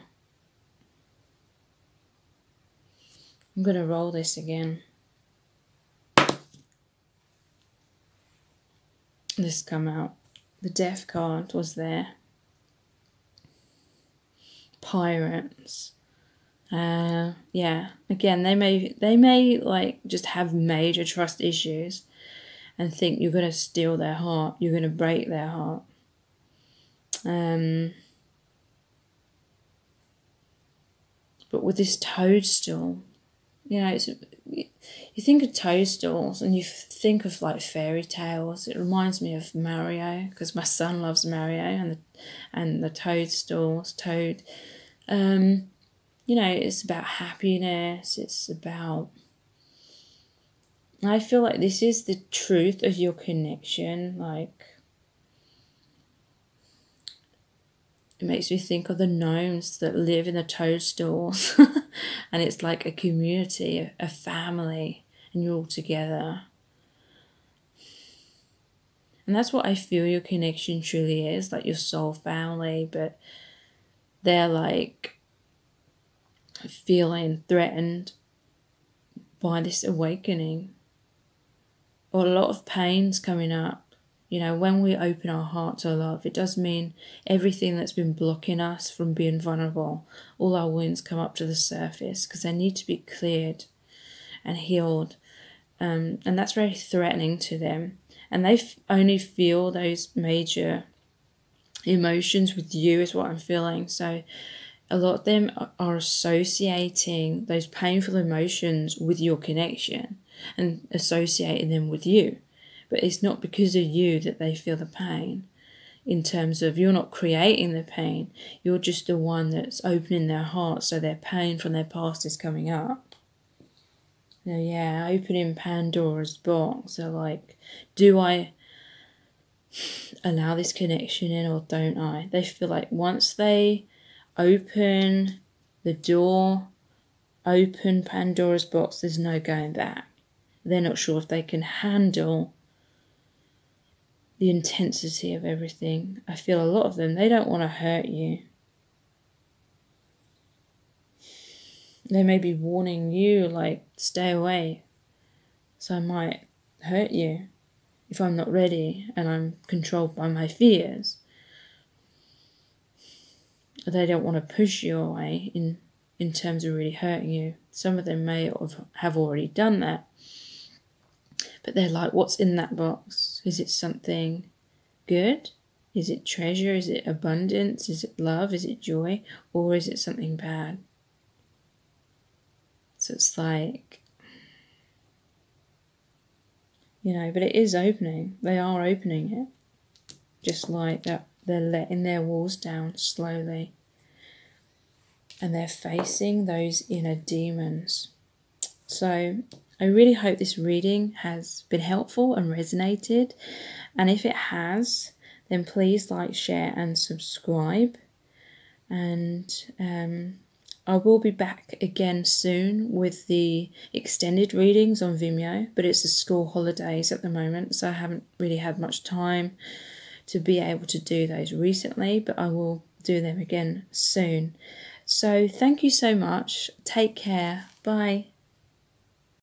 I'm going to roll this again. This come out. The Death card was there. Pirates. Yeah, again, they may like just have major trust issues and think you're going to steal their heart, you're going to break their heart. But with this toadstool, you know, you think of toadstools and you think of like fairy tales. It reminds me of Mario, because my son loves Mario and the toadstools, Toad. You know, it's about happiness. It's about, I feel like this is the truth of your connection. Like, it makes me think of the gnomes that live in the toadstools. And it's like a community, a family, and you're all together. And that's what I feel your connection truly is, like your soul family, but they're like feeling threatened by this awakening. Or a lot of pain's coming up. You know, when we open our heart to love, it does mean everything that's been blocking us from being vulnerable, all our wounds come up to the surface because they need to be cleared and healed. And that's very threatening to them. And they only feel those major emotions with you, is what I'm feeling. So a lot of them are associating those painful emotions with your connection and associating them with you. But it's not because of you that they feel the pain, in terms of you're not creating the pain. You're just the one that's opening their heart, so their pain from their past is coming up. Now, yeah, opening Pandora's box. So like, do I allow this connection in or don't I? They feel like once they open the door, open Pandora's box, there's no going back. They're not sure if they can handle the intensity of everything. I feel a lot of them, they don't want to hurt you. They may be warning you, like, stay away. So I might hurt you if I'm not ready and I'm controlled by my fears. They don't want to push you away in terms of really hurting you. Some of them may have already done that. But they're like, what's in that box? Is it something good? Is it treasure? Is it abundance? Is it love? Is it joy? Or is it something bad? So it's like, you know, but it is opening. They are opening it. Just like that, they're letting their walls down slowly. And they're facing those inner demons. So I really hope this reading has been helpful and resonated. And if it has, then please like, share and subscribe. And I will be back again soon with the extended readings on Vimeo. But it's the school holidays at the moment, so I haven't really had much time to be able to do those recently. But I will do them again soon. So thank you so much. Take care. Bye.